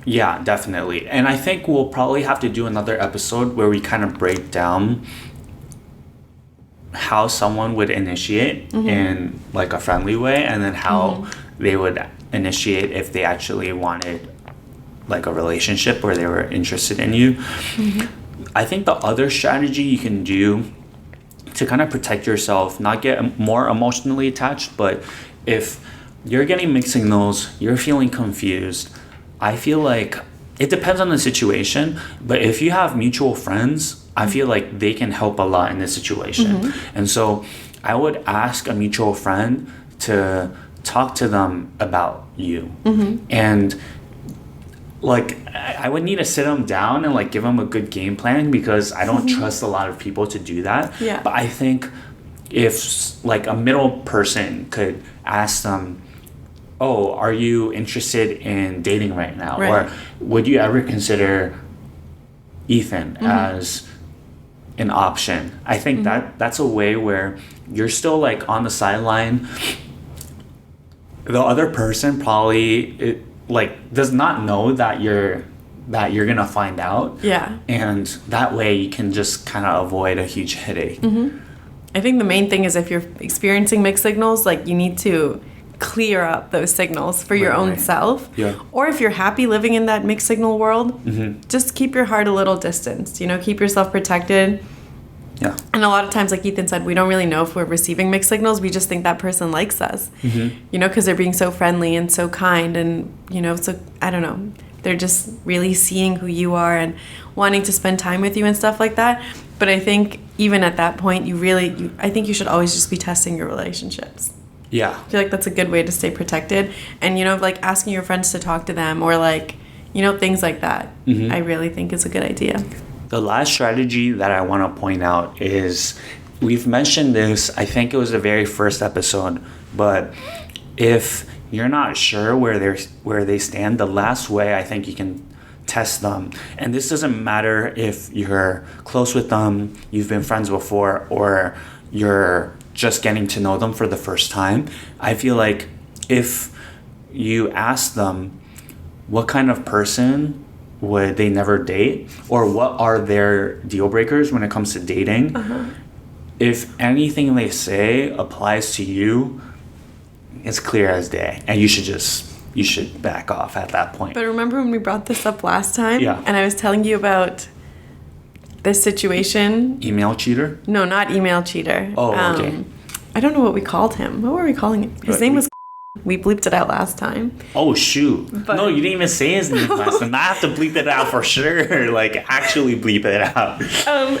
Yeah, definitely. And I think we'll probably have to do another episode where we kind of break down how someone would initiate in, like, a friendly way and then how they would initiate if they actually wanted, like, a relationship where they were interested in you. I think the other strategy you can do to kind of protect yourself, not get more emotionally attached, but if you're getting mixed signals, you're feeling confused, I feel like it depends on the situation, but if you have mutual friends, I feel like they can help a lot in this situation. And so I would ask a mutual friend to talk to them about you. And like, I would need to sit them down and, like, give them a good game plan because I don't trust a lot of people to do that.
Yeah.
But I think if, like, a middle person could ask them, oh, are you interested in dating right now?
Right.
Or would you ever consider Ethan as an option? I think that's a way where you're still, like, on the sideline. The other person probably... does not know that you're gonna find out. Yeah. And that way you can just kind of avoid a huge headache.
I think the main thing is if you're experiencing mixed signals, like, you need to clear up those signals for your own self.
Yeah.
Or if you're happy living in that mixed signal world, just keep your heart a little distanced, you know, keep yourself protected.
Yeah.
And a lot of times, like Ethan said, we don't really know if we're receiving mixed signals. We just think that person likes us, you know, because they're being so friendly and so kind. And, you know, so I don't know, they're just really seeing who you are and wanting to spend time with you and stuff like that. But I think even at that point, I think you should always just be testing your relationships.
Yeah.
I feel like that's a good way to stay protected. And, you know, like asking your friends to talk to them or, like, you know, things like that. I really think is a good idea.
The last strategy that I want to point out is, we've mentioned this, I think it was the very first episode, but if you're not sure where they stand, the last way I think you can test them, and this doesn't matter if you're close with them, you've been friends before, or you're just getting to know them for the first time, I feel like if you ask them what kind of person would they never date, or what are their deal breakers when it comes to dating, if anything they say applies to you, it's clear as day, and you should back off at that point.
But remember when we brought this up last time?
Yeah.
And I was telling you about this situation?
Email cheater?
No, not email cheater.
Oh, okay.
I don't know what we called him. What were we calling him? His name was... We bleeped it out last time.
Oh, shoot.
But-
no, you didn't even say his name last time. I have to bleep it out for sure. Like, actually bleep it out.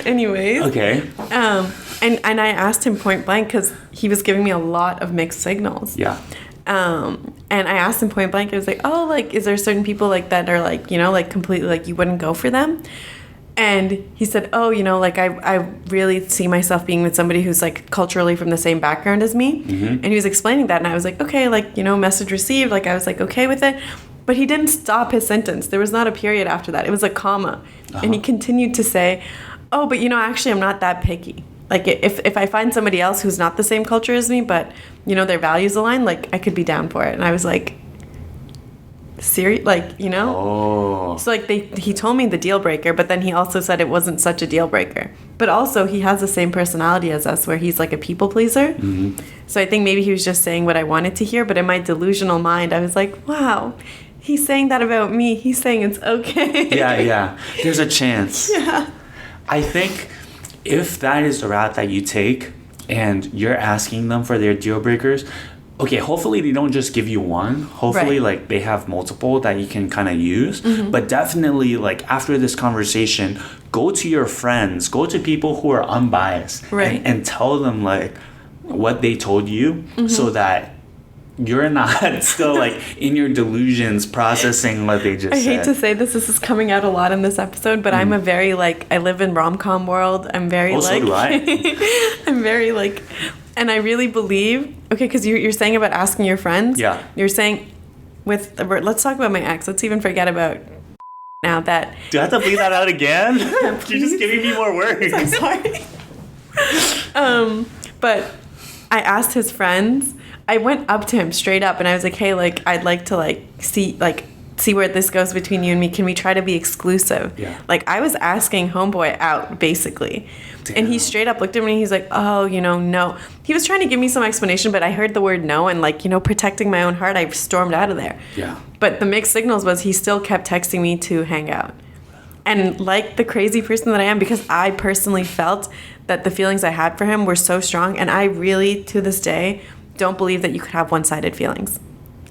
Anyways.
Okay.
And I asked him point blank because he was giving me a lot of mixed signals.
Yeah.
And I asked him point blank, I was like, oh, like, is there certain people like that are like, you know, like completely like you wouldn't go for them? And he said, oh, you know, like I really see myself being with somebody who's like culturally from the same background as me.
Mm-hmm.
And he was explaining that. And I was like, okay, like, you know, message received. Like, I was like, okay with it. But he didn't stop his sentence. There was not a period after that. It was a comma. And he continued to say, oh, but, you know, actually, I'm not that picky. Like, if I find somebody else who's not the same culture as me, but, you know, their values align, like, I could be down for it. And I was like, serious? Like, you know?
Oh.
So, like, he told me the deal breaker, but then he also said it wasn't such a deal breaker. But also, he has the same personality as us, where he's, like, a people pleaser.
Mm-hmm.
So I think maybe he was just saying what I wanted to hear, but in my delusional mind, I was like, wow, he's saying that about me. He's saying it's okay.
Yeah. There's a chance.
Yeah.
I think if that is the route that you take and you're asking them for their deal breakers, okay, hopefully they don't just give you one. Hopefully,
Right.
like, they have multiple that you can kind of use. But definitely, like, after this conversation, go to your friends, go to people who are unbiased,
Right.
and tell them, like, what they told you so that you're not still, like, in your delusions processing what they just
I
said.
hate to say this is coming out a lot in this episode, but I'm a very, like, I live in rom-com world. I'm very,
so do I.
I'm very, like, and I really believe, okay, because you're saying about asking your friends.
Yeah.
You're saying let's talk about my ex. Let's even forget about now that.
Do I have to bleed that out again? You're
please.
just giving me more words.
I'm sorry. But I asked his friends. I went up to him straight up and I was like, hey, like, I'd like to like see where this goes between you and me. Can we try to be exclusive?
Yeah.
Like, I was asking homeboy out basically.
Damn.
And he straight up looked at me and he's like, oh, you know, no. He was trying to give me some explanation, but I heard the word no and, like, you know, protecting my own heart, I stormed out of there.
Yeah.
But the mixed signals was he still kept texting me to hang out. And like the crazy person that I am, because I personally felt that the feelings I had for him were so strong, and I really, to this day, don't believe that you could have one-sided feelings.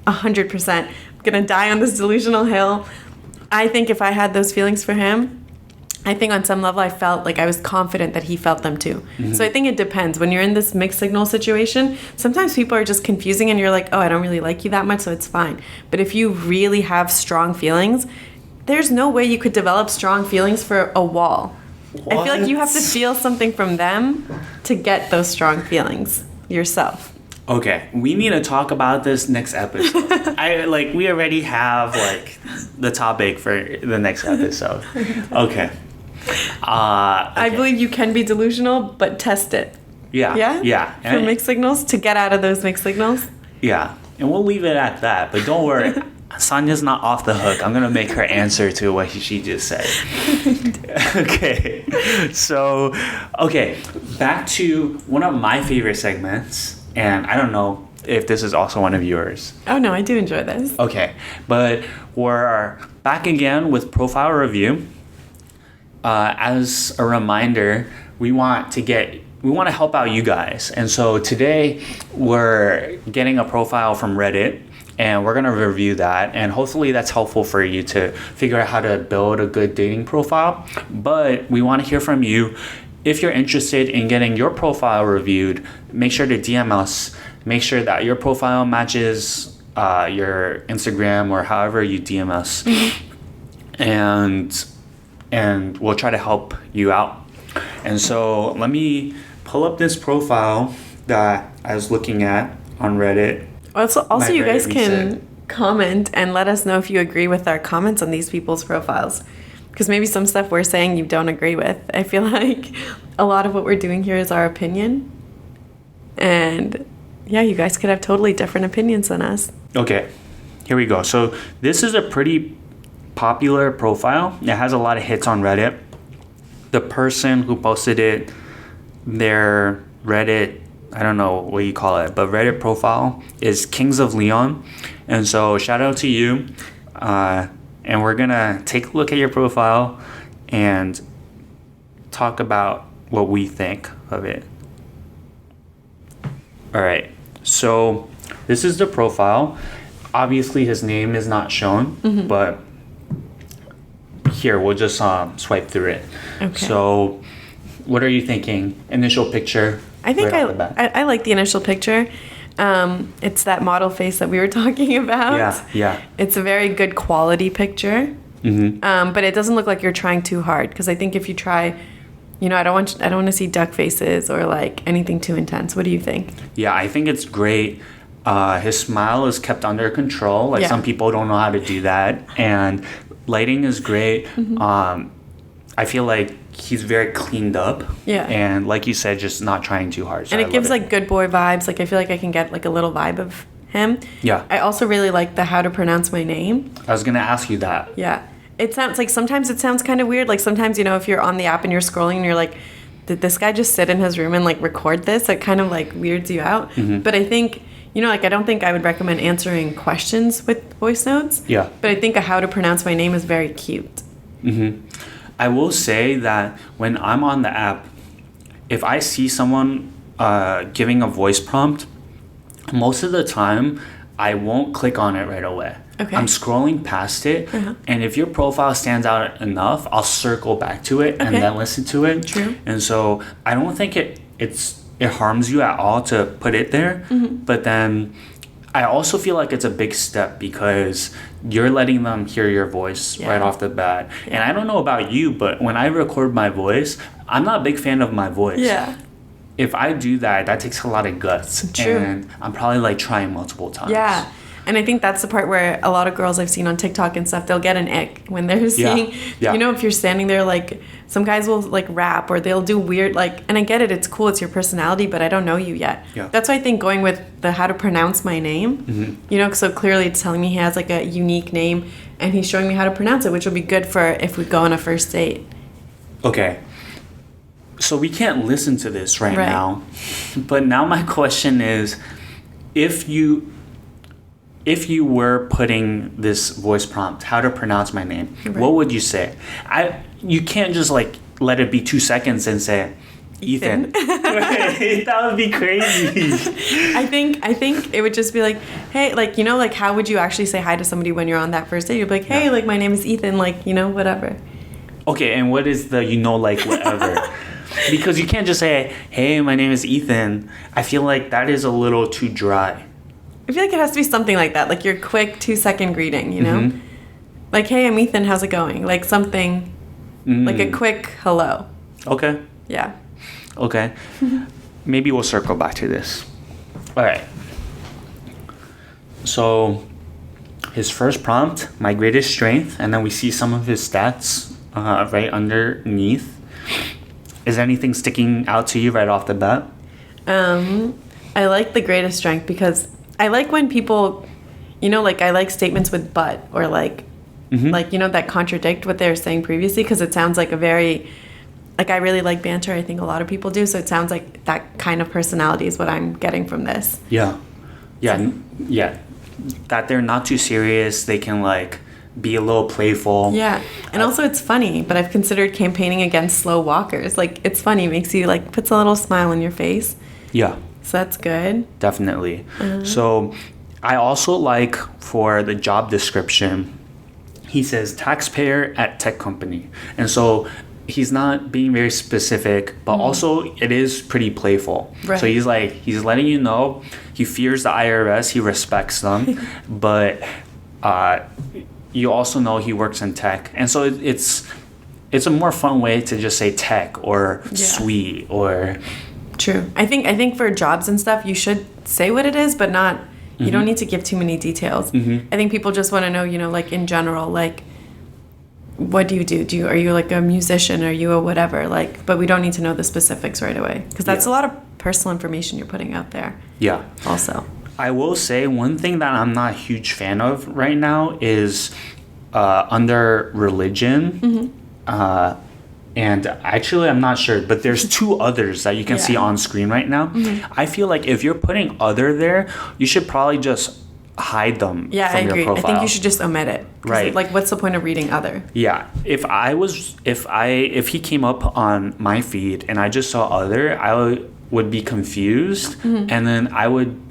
100%. I'm gonna die on this delusional hill. I think if I had those feelings for him, I think on some level I felt like I was confident that he felt them too.
Mm-hmm.
So I think it depends. When you're in this mixed signal situation, sometimes people are just confusing and you're like, oh, I don't really like you that much, so it's fine. But if you really have strong feelings, there's no way you could develop strong feelings for a wall. I feel like you have to
What?
feel something from them to get those strong feelings yourself.
Okay, we need to talk about this next episode. We already have like the topic for the next episode. Okay.
I believe you can be delusional, but test it.
Yeah.
Yeah?
Yeah.
For mixed signals, to get out of those mixed signals.
Yeah, and we'll leave it at that. But don't worry, Sania's not off the hook. I'm gonna make her answer to what she just said. Okay, so back to one of my favorite segments, and I don't know if this is also one of yours.
Oh no, I do enjoy this.
Okay, but we're back again with profile review. As a reminder, we want to help out you guys. And so today we're getting a profile from Reddit and we're going to review that. And hopefully that's helpful for you to figure out how to build a good dating profile. But we want to hear from you. If you're interested in getting your profile reviewed, make sure to DM us. Make sure that your profile matches your Instagram or however you DM us. And we'll try to help you out. And so let me pull up this profile that I was looking at on Reddit.
Also
My
you
Reddit
guys can
reset.
comment and let us know if you agree with our comments on these people's profiles. Because maybe some stuff we're saying you don't agree with. I feel like a lot of what we're doing here is our opinion. And yeah, you guys could have totally different opinions than us.
Okay, here we go. So this is a pretty popular profile. It has a lot of hits on Reddit. The person who posted it, their Reddit, I don't know what you call it, but Reddit profile is Kings of Leon. And so shout out to you. And we're gonna take a look at your profile and talk about what we think of it. All right, so This is the profile. Obviously, his name is not shown, but here, we'll just swipe through it.
Okay.
So, what are you thinking? Initial picture?
I think
right off the bat.
I like the initial picture. It's that model face that we were talking about.
Yeah.
It's a very good quality picture. But it doesn't look like you're trying too hard, because I think if you try, I don't want to see duck faces or like anything too intense. What do you think?
Yeah, I think it's great. His smile is kept under control. Like some people don't know how to do that, and lighting is great. I feel like he's very cleaned up.
Yeah.
And like you said, just not trying too hard. So
and it gives like good boy vibes. Like I feel like I can get like a little vibe of him.
Yeah.
I also really like the how to pronounce my name.
I was gonna ask you that.
Yeah. It sounds like sometimes it sounds kind of weird. Like sometimes, if you're on the app and you're scrolling and you're like, did this guy just sit in his room and like record this? It kind of like weirds you out. But I think, I don't think I would recommend answering questions with voice notes.
Yeah.
But I think a how to pronounce my name is very cute.
I will say that when I'm on the app, if I see someone giving a voice prompt, most of the time I won't click on it right away.
Okay.
I'm scrolling past it, and if your profile stands out enough, I'll circle back to it and then listen to it.
True.
And so I don't think it harms you at all to put it there, but then I also feel like it's a big step because you're letting them hear your voice right off the bat. And I don't know about you, but when I record my voice, I'm not a big fan of my voice.
Yeah.
If I do that, that takes a lot of guts.
True.
And I'm probably like trying multiple times.
Yeah. And I think that's the part where a lot of girls I've seen on TikTok and stuff, they'll get an ick when they're seeing, if you're standing there, like some guys will like rap or they'll do weird, like, and I get it, it's cool, it's your personality, but I don't know you yet.
Yeah.
That's why I think going with the how to pronounce my name, so clearly it's telling me he has like a unique name and he's showing me how to pronounce it, which will be good for if we go on a first date.
Okay. So we can't listen to this right now. But now my question is, if you were putting this voice prompt, how to pronounce my name, what would you say? You can't just like let it be 2 seconds and say Ethan. That would be crazy.
I think it would just be like, hey, like, like how would you actually say hi to somebody when you're on that first date? You'd be like, hey, like my name is Ethan, like, whatever.
Okay, and what is the like whatever? Because you can't just say, hey, my name is Ethan. I feel like that is a little too dry.
I feel like it has to be something like that, like your quick 2-second greeting, Like, hey, I'm Ethan, how's it going? Like something, like a quick hello.
Okay.
Yeah.
Okay. Maybe we'll circle back to this. All right. So his first prompt, my greatest strength, and then we see some of his stats right underneath. Is anything sticking out to you right off the bat?
I like the greatest strength because I like when people, like I like statements with but or like, that contradict what they were saying previously, because it sounds like a very, like I really like banter. I think a lot of people do. So it sounds like that kind of personality is what I'm getting from this.
Yeah. That they're not too serious. They can like be a little playful.
Yeah. And also it's funny, but I've considered campaigning against slow walkers. Like it's funny, makes you like puts a little smile on your face.
Yeah.
So that's good.
Definitely. So I also like for the job description, he says taxpayer at tech company. And so he's not being very specific, but also it is pretty playful.
Right.
So he's letting you know he fears the IRS, he respects them, but you also know he works in tech. And so it's a more fun way to just say tech or sweet or...
True. I think for jobs and stuff, you should say what it is, but not... You don't need to give too many details. I think people just want to know, like in general, like, what do you do? Are you like a musician? Are you a whatever? Like, but we don't need to know the specifics right away, because that's a lot of personal information you're putting out there. Yeah. Also.
I will say one thing that I'm not a huge fan of right now is under religion. And actually, I'm not sure, but there's 2 others that you can see on screen right now. I feel like if you're putting other there, you should probably just hide them from
I agree.
your profile.
I think you should just omit it.
Right.
Like, what's the point of reading other?
Yeah. If he came up on my feed and I just saw other, I would be confused, and then I would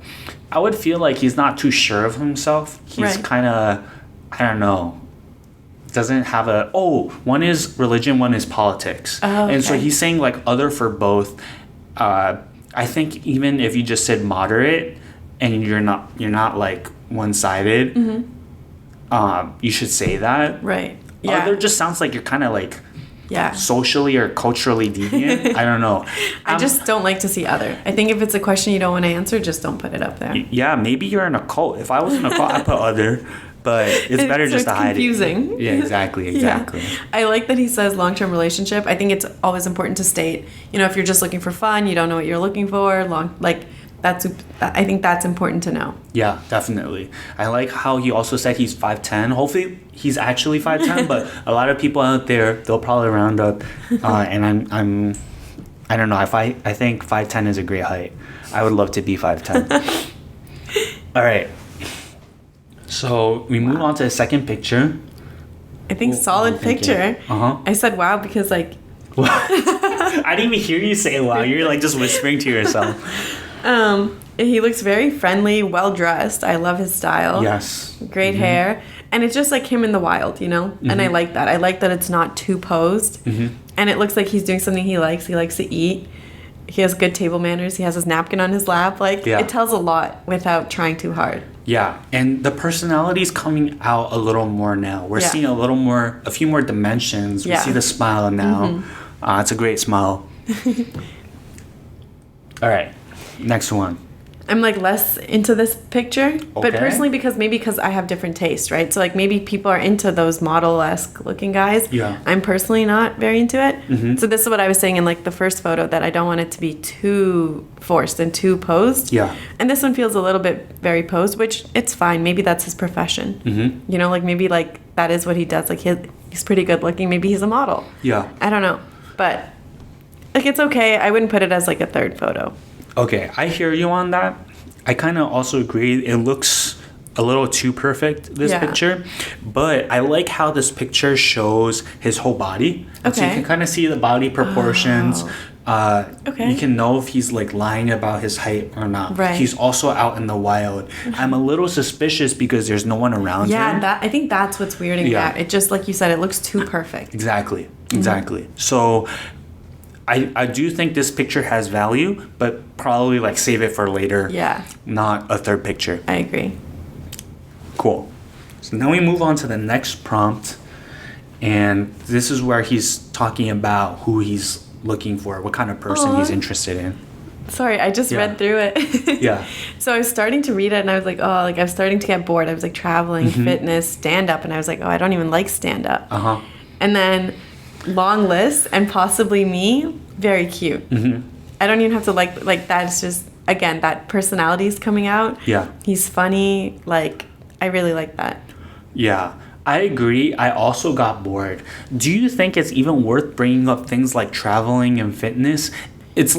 I would feel like he's not too sure of himself. He's
Right.
kind of, I don't know, doesn't have one is religion, one is politics.
Oh,
And so
okay.
he's saying like other for both. I think even if you just said moderate and you're not like one-sided, you should say that.
Right. Yeah.
Other just sounds like you're kind of like
Yeah.
socially or culturally deviant. I don't know.
I just don't like to see other. I think if it's a question you don't want to answer, just don't put it up there.
Yeah, maybe you're in a cult. If I was in a cult, I'd put other, but it's better
So
just to
it's
hide
confusing.
it. Yeah, exactly.
Yeah. I like that he says long-term relationship. I think it's always important to state, if you're just looking for fun, you don't know what you're looking for, I think that's important to know.
Yeah, definitely. I like how he also said he's 5'10". Hopefully he's actually 5'10", but a lot of people out there, they'll probably round up. And I don't know. I think 5'10" is a great height. I would love to be 5'10". All right. So we move on to the second picture.
I think solid picture.
Uh-huh.
I said wow because
I didn't even hear you say wow. You're like just whispering to yourself.
He looks very friendly, well dressed. I love his style.
Yes.
Great hair. And it's just like him in the wild, And I like that. I like that it's not too posed. And it looks like he's doing something he likes. He likes to eat. He has good table manners. He has his napkin on his lap. It tells a lot without trying too hard.
Yeah. And the personality's coming out a little more now. We're seeing a few more dimensions. We see the smile now. It's a great smile. All right. Next one.
I'm less into this picture, but
Okay.
personally because I have different tastes, right? So maybe people are into those model-esque looking guys.
Yeah.
I'm personally not very into it. So this is what I was saying in the first photo, that I don't want it to be too forced and too posed.
Yeah.
And this one feels a little bit very posed, which it's fine. Maybe that's his profession. Maybe that is what he does. He's pretty good looking. Maybe he's a model.
Yeah.
I don't know, but it's okay. I wouldn't put it as a third photo.
Okay, I hear you on that. I kind of also agree. It looks a little too perfect, this picture. But I like how this picture shows his whole body.
Okay.
So you can kind of see the body proportions.
Okay.
You can know if he's lying about his height or not.
Right.
He's also out in the wild. I'm a little suspicious because there's no one around him.
Yeah, I think that's what's weirding me
Yeah.
out. It just, like you said, it looks too perfect.
Exactly. So I do think this picture has value, but probably save it for later.
Yeah.
Not a third picture.
I agree.
Cool. So now we move on to the next prompt. And this is where he's talking about who he's looking for, what kind of person he's interested in.
Sorry, I just read through it.
Yeah.
So I was starting to read it and I was I was starting to get bored. I was traveling, fitness, stand-up, and I was I don't even like stand-up.
Uh-huh.
And then long list and possibly me, very cute. I don't even have to like that's just, again, that personality is coming out.
Yeah.
He's funny. I really like that.
Yeah. I agree. I also got bored. Do you think it's even worth bringing up things like traveling and fitness? It's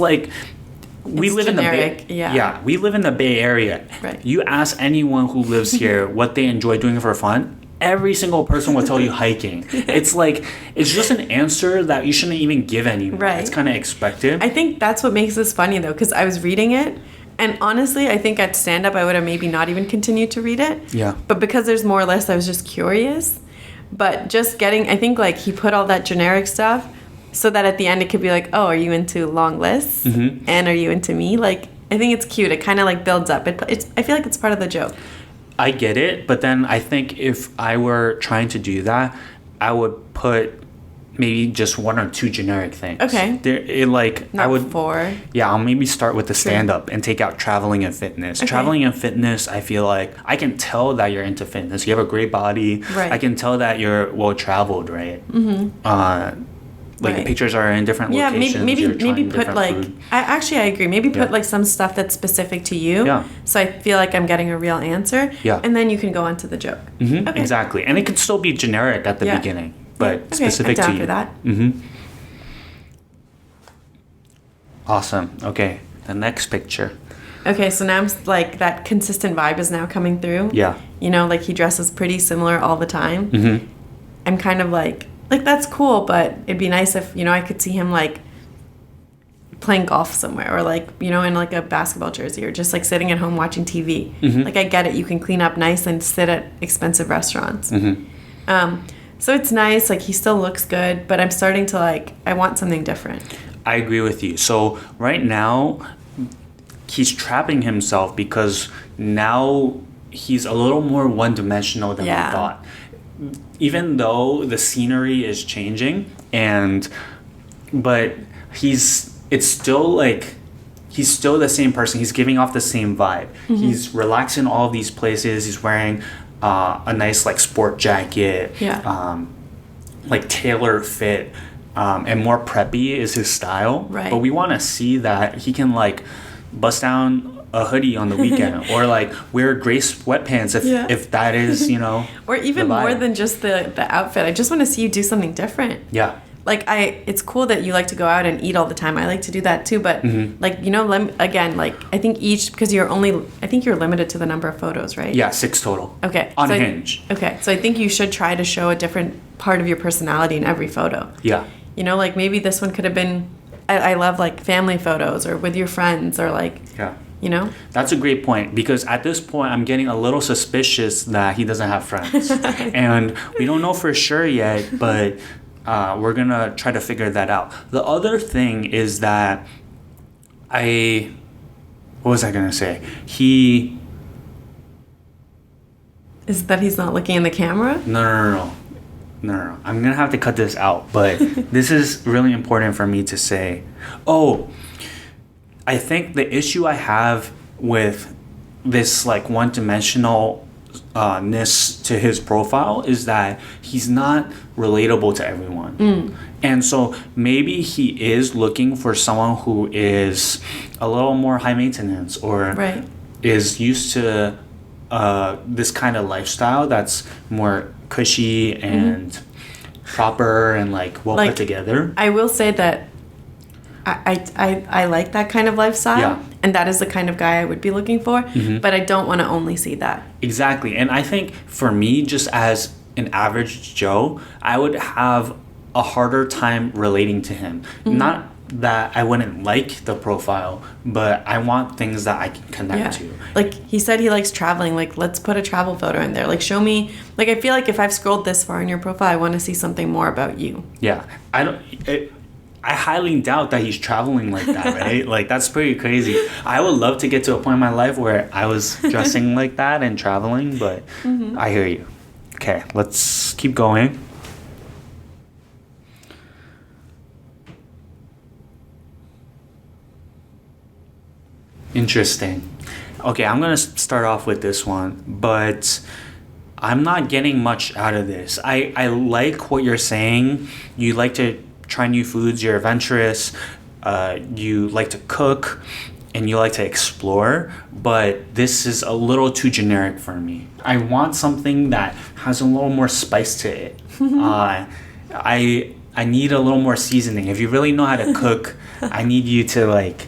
we
It's
live in the
generic,
Bay.
yeah.
We live in the Bay Area.
Right.
You ask anyone who lives here what they enjoy doing for fun, every single person will tell you hiking. It's it's just an answer that you shouldn't even give anymore.
Right.
It's kind of expected.
I think that's what makes this funny, though, because I was reading it, and honestly, I think at stand-up, I would have maybe not even continued to read it.
Yeah.
But because there's more lists, I was just curious. But just I think, he put all that generic stuff so that at the end it could be oh, are you into long lists? And are you into me? I think it's cute. It kind of, builds up. I feel like it's part of the joke.
I get it, but then I think if I were trying to do that, I would put maybe just one or two generic things.
Okay.
I would.
Four.
Yeah, I'll maybe start with the stand-up and take out traveling and fitness.
Okay.
Traveling and fitness, I feel I can tell that you're into fitness. You have a great body.
Right.
I can tell that you're well-traveled, right? The
Right.
pictures are in different locations.
Maybe
You're trying
put
different food.
I agree. Maybe put
Yeah.
some stuff that's specific to you.
Yeah.
So I feel I'm getting a real answer.
Yeah.
And then you can go on to the joke. Okay.
Exactly. And it could still be generic at the
Yeah.
beginning, but
Okay,
specific
I'm down
to you.
for that.
Awesome. Okay. The next picture.
Okay, so now I'm that consistent vibe is now coming through.
Yeah.
He dresses pretty similar all the time. I'm kind of that's cool, but it'd be nice if I could see him playing golf somewhere, or like, you know, in like a basketball jersey, or just like sitting at home watching TV.
Mm-hmm.
Like, I get it. You can clean up nice and sit at expensive restaurants.
Mm-hmm.
So it's nice. Like, he still looks good, but I'm starting to like, I want something different.
I agree with you. So right now, he's trapping himself because now he's a little more one-dimensional than we thought. Even though the scenery is changing, but it's still like, he's still the same person. He's giving off the same vibe. Mm-hmm. He's relaxed in all of these places. He's wearing a nice like sport jacket, like tailor fit, and more preppy is his style.
Right.
But we want to see that he can like bust down a hoodie on the weekend, or like wear gray sweatpants if that is, you know,
or even more than just the outfit. I just want to see you do something different.
Yeah.
Like, it's cool that you like to go out and eat all the time. I like to do that too, but like, you know, again, like, I think because you're limited to the number of photos, right?
Yeah, 6 total.
Okay.
On Hinge.
Okay, so I think you should try to show a different part of your personality in every photo.
Yeah.
You know, like, maybe this one could have been, I love like family photos, or with your friends, or like, you know?
That's a great point, because at this point I'm getting a little suspicious that he doesn't have friends. And we don't know for sure yet, but we're gonna try to figure that out. The other thing is that what was I gonna say?
Is that he's not looking in the camera?
No. I'm gonna have to cut this out, but this is really important for me to say. I think the issue I have with this like one-dimensionalness to his profile is that he's not relatable to everyone. And so maybe he is looking for someone who is a little more high maintenance, or is used to this kind of lifestyle that's more cushy and proper and like well put together.
I will say that I like that kind of lifestyle, and that is the kind of guy I would be looking for, but I don't want to only see that. Exactly.
And I think for me, just as an average Joe, I would have a harder time relating to him. Not that I wouldn't like the profile, but I want things that I can connect to.
Like, he said he likes traveling. Like, let's put a travel photo in there. Like, show me. Like, I feel like if I've scrolled this far in your profile, I want to see something more about you.
Yeah. I highly doubt that he's traveling like that, right? Like, that's pretty crazy. I would love to get to a point in my life where I was dressing like that and traveling, but I hear you. Okay, let's keep going. Interesting. Okay, I'm going to start off with this one, but I'm not getting much out of this. I like what you're saying. You like to try new foods, you're adventurous, you like to cook, and you like to explore, but this is a little too generic for me. I want something that has a little more spice to it. I need a little more seasoning. If you really know how to cook, I need you to like,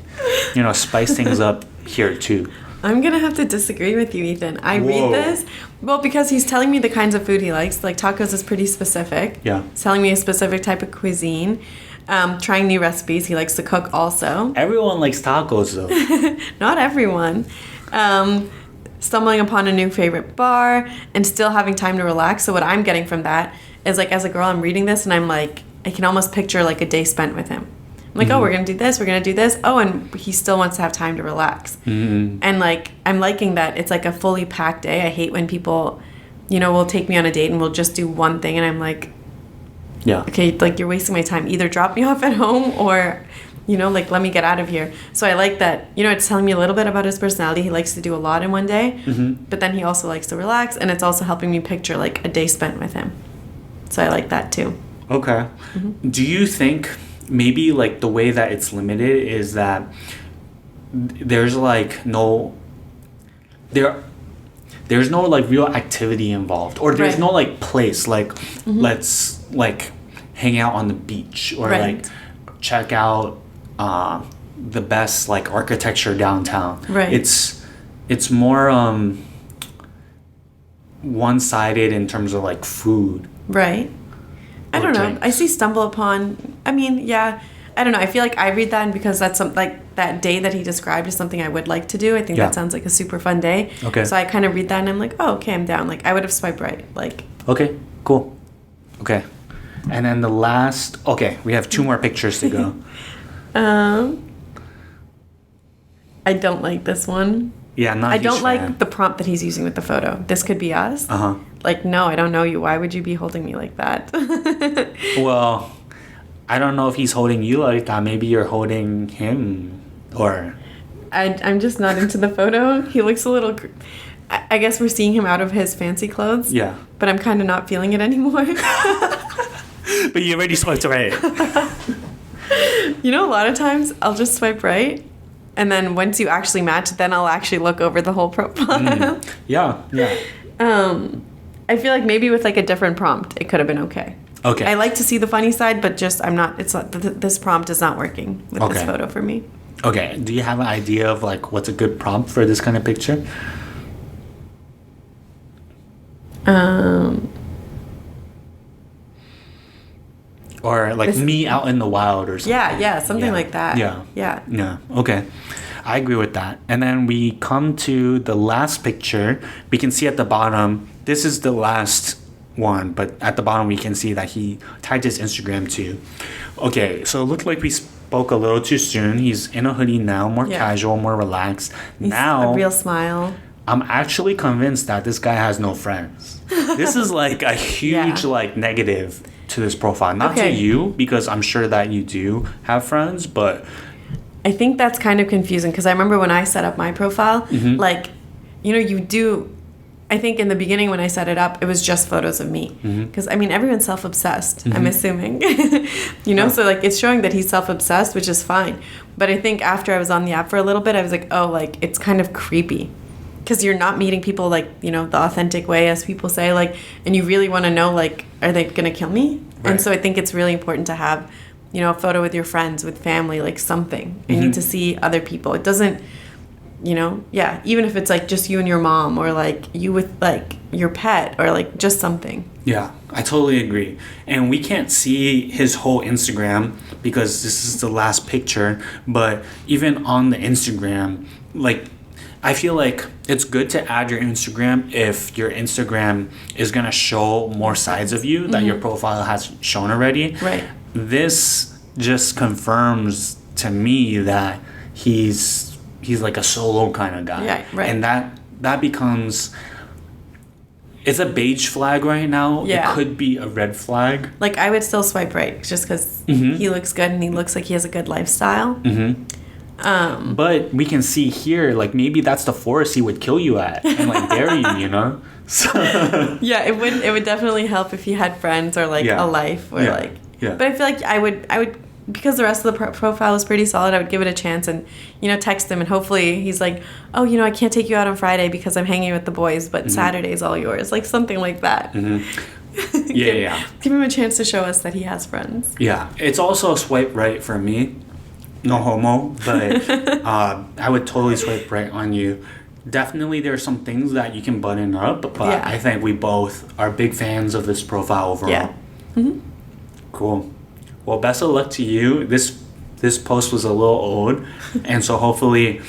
you know, spice things up here too.
I'm gonna have to disagree with you, Ethan. I read this, well, because he's telling me the kinds of food he likes. Like, tacos is pretty specific.
Yeah.
He's telling me a specific type of cuisine. Trying new recipes. He likes to cook also.
Everyone likes tacos, though.
Not everyone. Stumbling upon a new favorite bar and still having time to relax. So what I'm getting from that is, like, as a girl, I'm reading this and I'm like, I can almost picture like a day spent with him. I'm like, oh, we're going to do this, we're going to do this. Oh, and he still wants to have time to relax. And, like, I'm liking that it's, like, a fully packed day. I hate when people, you know, will take me on a date and we'll just do one thing. And I'm like, okay, like, you're wasting my time. Either drop me off at home or, you know, like, let me get out of here. So I like that, you know, it's telling me a little bit about his personality. He likes to do a lot in one day. But then he also likes to relax. And it's also helping me picture, like, a day spent with him. So I like that, too.
Okay. Do you think maybe like the way that it's limited is that there's like there's no like real activity involved, or there's no like place like let's like hang out on the beach, or like check out the best like architecture downtown. It's more one-sided in terms of like food.
I don't know. I see stumble upon. I mean, yeah, I don't know. I feel like I read that, and because that's like that day that he described is something I would like to do. I think that sounds like a super fun day.
Okay.
So I kind of read that and I'm like, oh, okay, I'm down. Like I would have swiped right. Like.
Okay, cool. Okay. And then the last, okay, we have 2 more pictures to go.
I don't like this one.
Yeah, not
I don't
fan.
like the prompt that he's using with the photo. This could be us.
Uh-huh.
Like, no, I don't know you. Why would you be holding me like that?
Well, I don't know if he's holding you like that. Maybe you're holding him, or...
I'm just not into the photo. He looks a little... I guess we're seeing him out of his fancy clothes.
Yeah.
But I'm kind of not feeling it anymore.
But you already swiped right.
You know, a lot of times I'll just swipe right. And then once you actually match, then I'll actually look over the whole profile.
Yeah.
I feel like maybe with like a different prompt, it could have been okay.
Okay.
I like to see the funny side, but just this prompt is not working with this photo for me.
Okay. Do you have an idea of like what's a good prompt for this kind of picture? Or like me out in the wild or something.
Yeah, something like that.
Yeah. Okay. I agree with that. And then we come to the last picture. We can see at the bottom, this is the last one, but at the bottom we can see that he tagged his Instagram too. Okay, so it looked like we spoke a little too soon. He's in a hoodie now, more casual, more relaxed. Now,
a real smile.
I'm actually convinced that this guy has no friends. This is like a huge like negative to this profile. Not to you, because I'm sure that you do have friends, but...
I think that's kind of confusing because I remember when I set up my profile, like, you know, you do... I think in the beginning when I set it up, it was just photos of me. Because, I mean, everyone's self-obsessed, I'm assuming. You know, so, like, it's showing that he's self-obsessed, which is fine. But I think after I was on the app for a little bit, I was like, oh, like, it's kind of creepy. Because you're not meeting people, like, you know, the authentic way, as people say, like, and you really want to know, like, are they going to kill me? Right. And so I think it's really important to have, you know, a photo with your friends, with family, like something. You need to see other people. It doesn't, you know, even if it's like just you and your mom or like you with like your pet or like just something. Yeah,
I totally agree. And we can't see his whole Instagram because this is the last picture, but even on the Instagram, like, I feel like it's good to add your Instagram if your Instagram is going to show more sides of you that your profile has shown already.
Right.
This just confirms to me that he's like a solo kind of guy.
Yeah, right.
And that becomes... It's a beige flag right now.
Yeah.
It could be a red flag.
Like, I would still swipe right just because he looks good and he looks like he has a good lifestyle.
But we can see here, like, maybe that's the forest he would kill you at and, like, bury you, you know? So
yeah, it would definitely help if he had friends or, like, a life or, like... Yeah. But I feel like I would because the rest of the profile is pretty solid, I would give it a chance and, you know, text him and hopefully he's like, oh, you know, I can't take you out on Friday because I'm hanging with the boys, but Saturday's all yours. Like, something like that. Give him a chance to show us that he has friends.
Yeah. It's also a swipe right for me. No homo, but I would totally swipe right on you. Definitely there are some things that you can button up, but I think we both are big fans of this profile overall.
Yeah.
Cool. Well, best of luck to you. This post was a little old, and so hopefully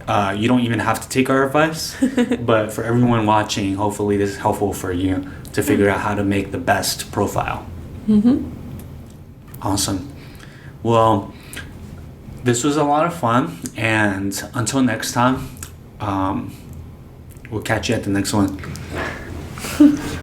you don't even have to take our advice. But for everyone watching, hopefully this is helpful for you to figure out how to make the best profile. Awesome. Well, this was a lot of fun, and until next time, we'll catch you at the next one.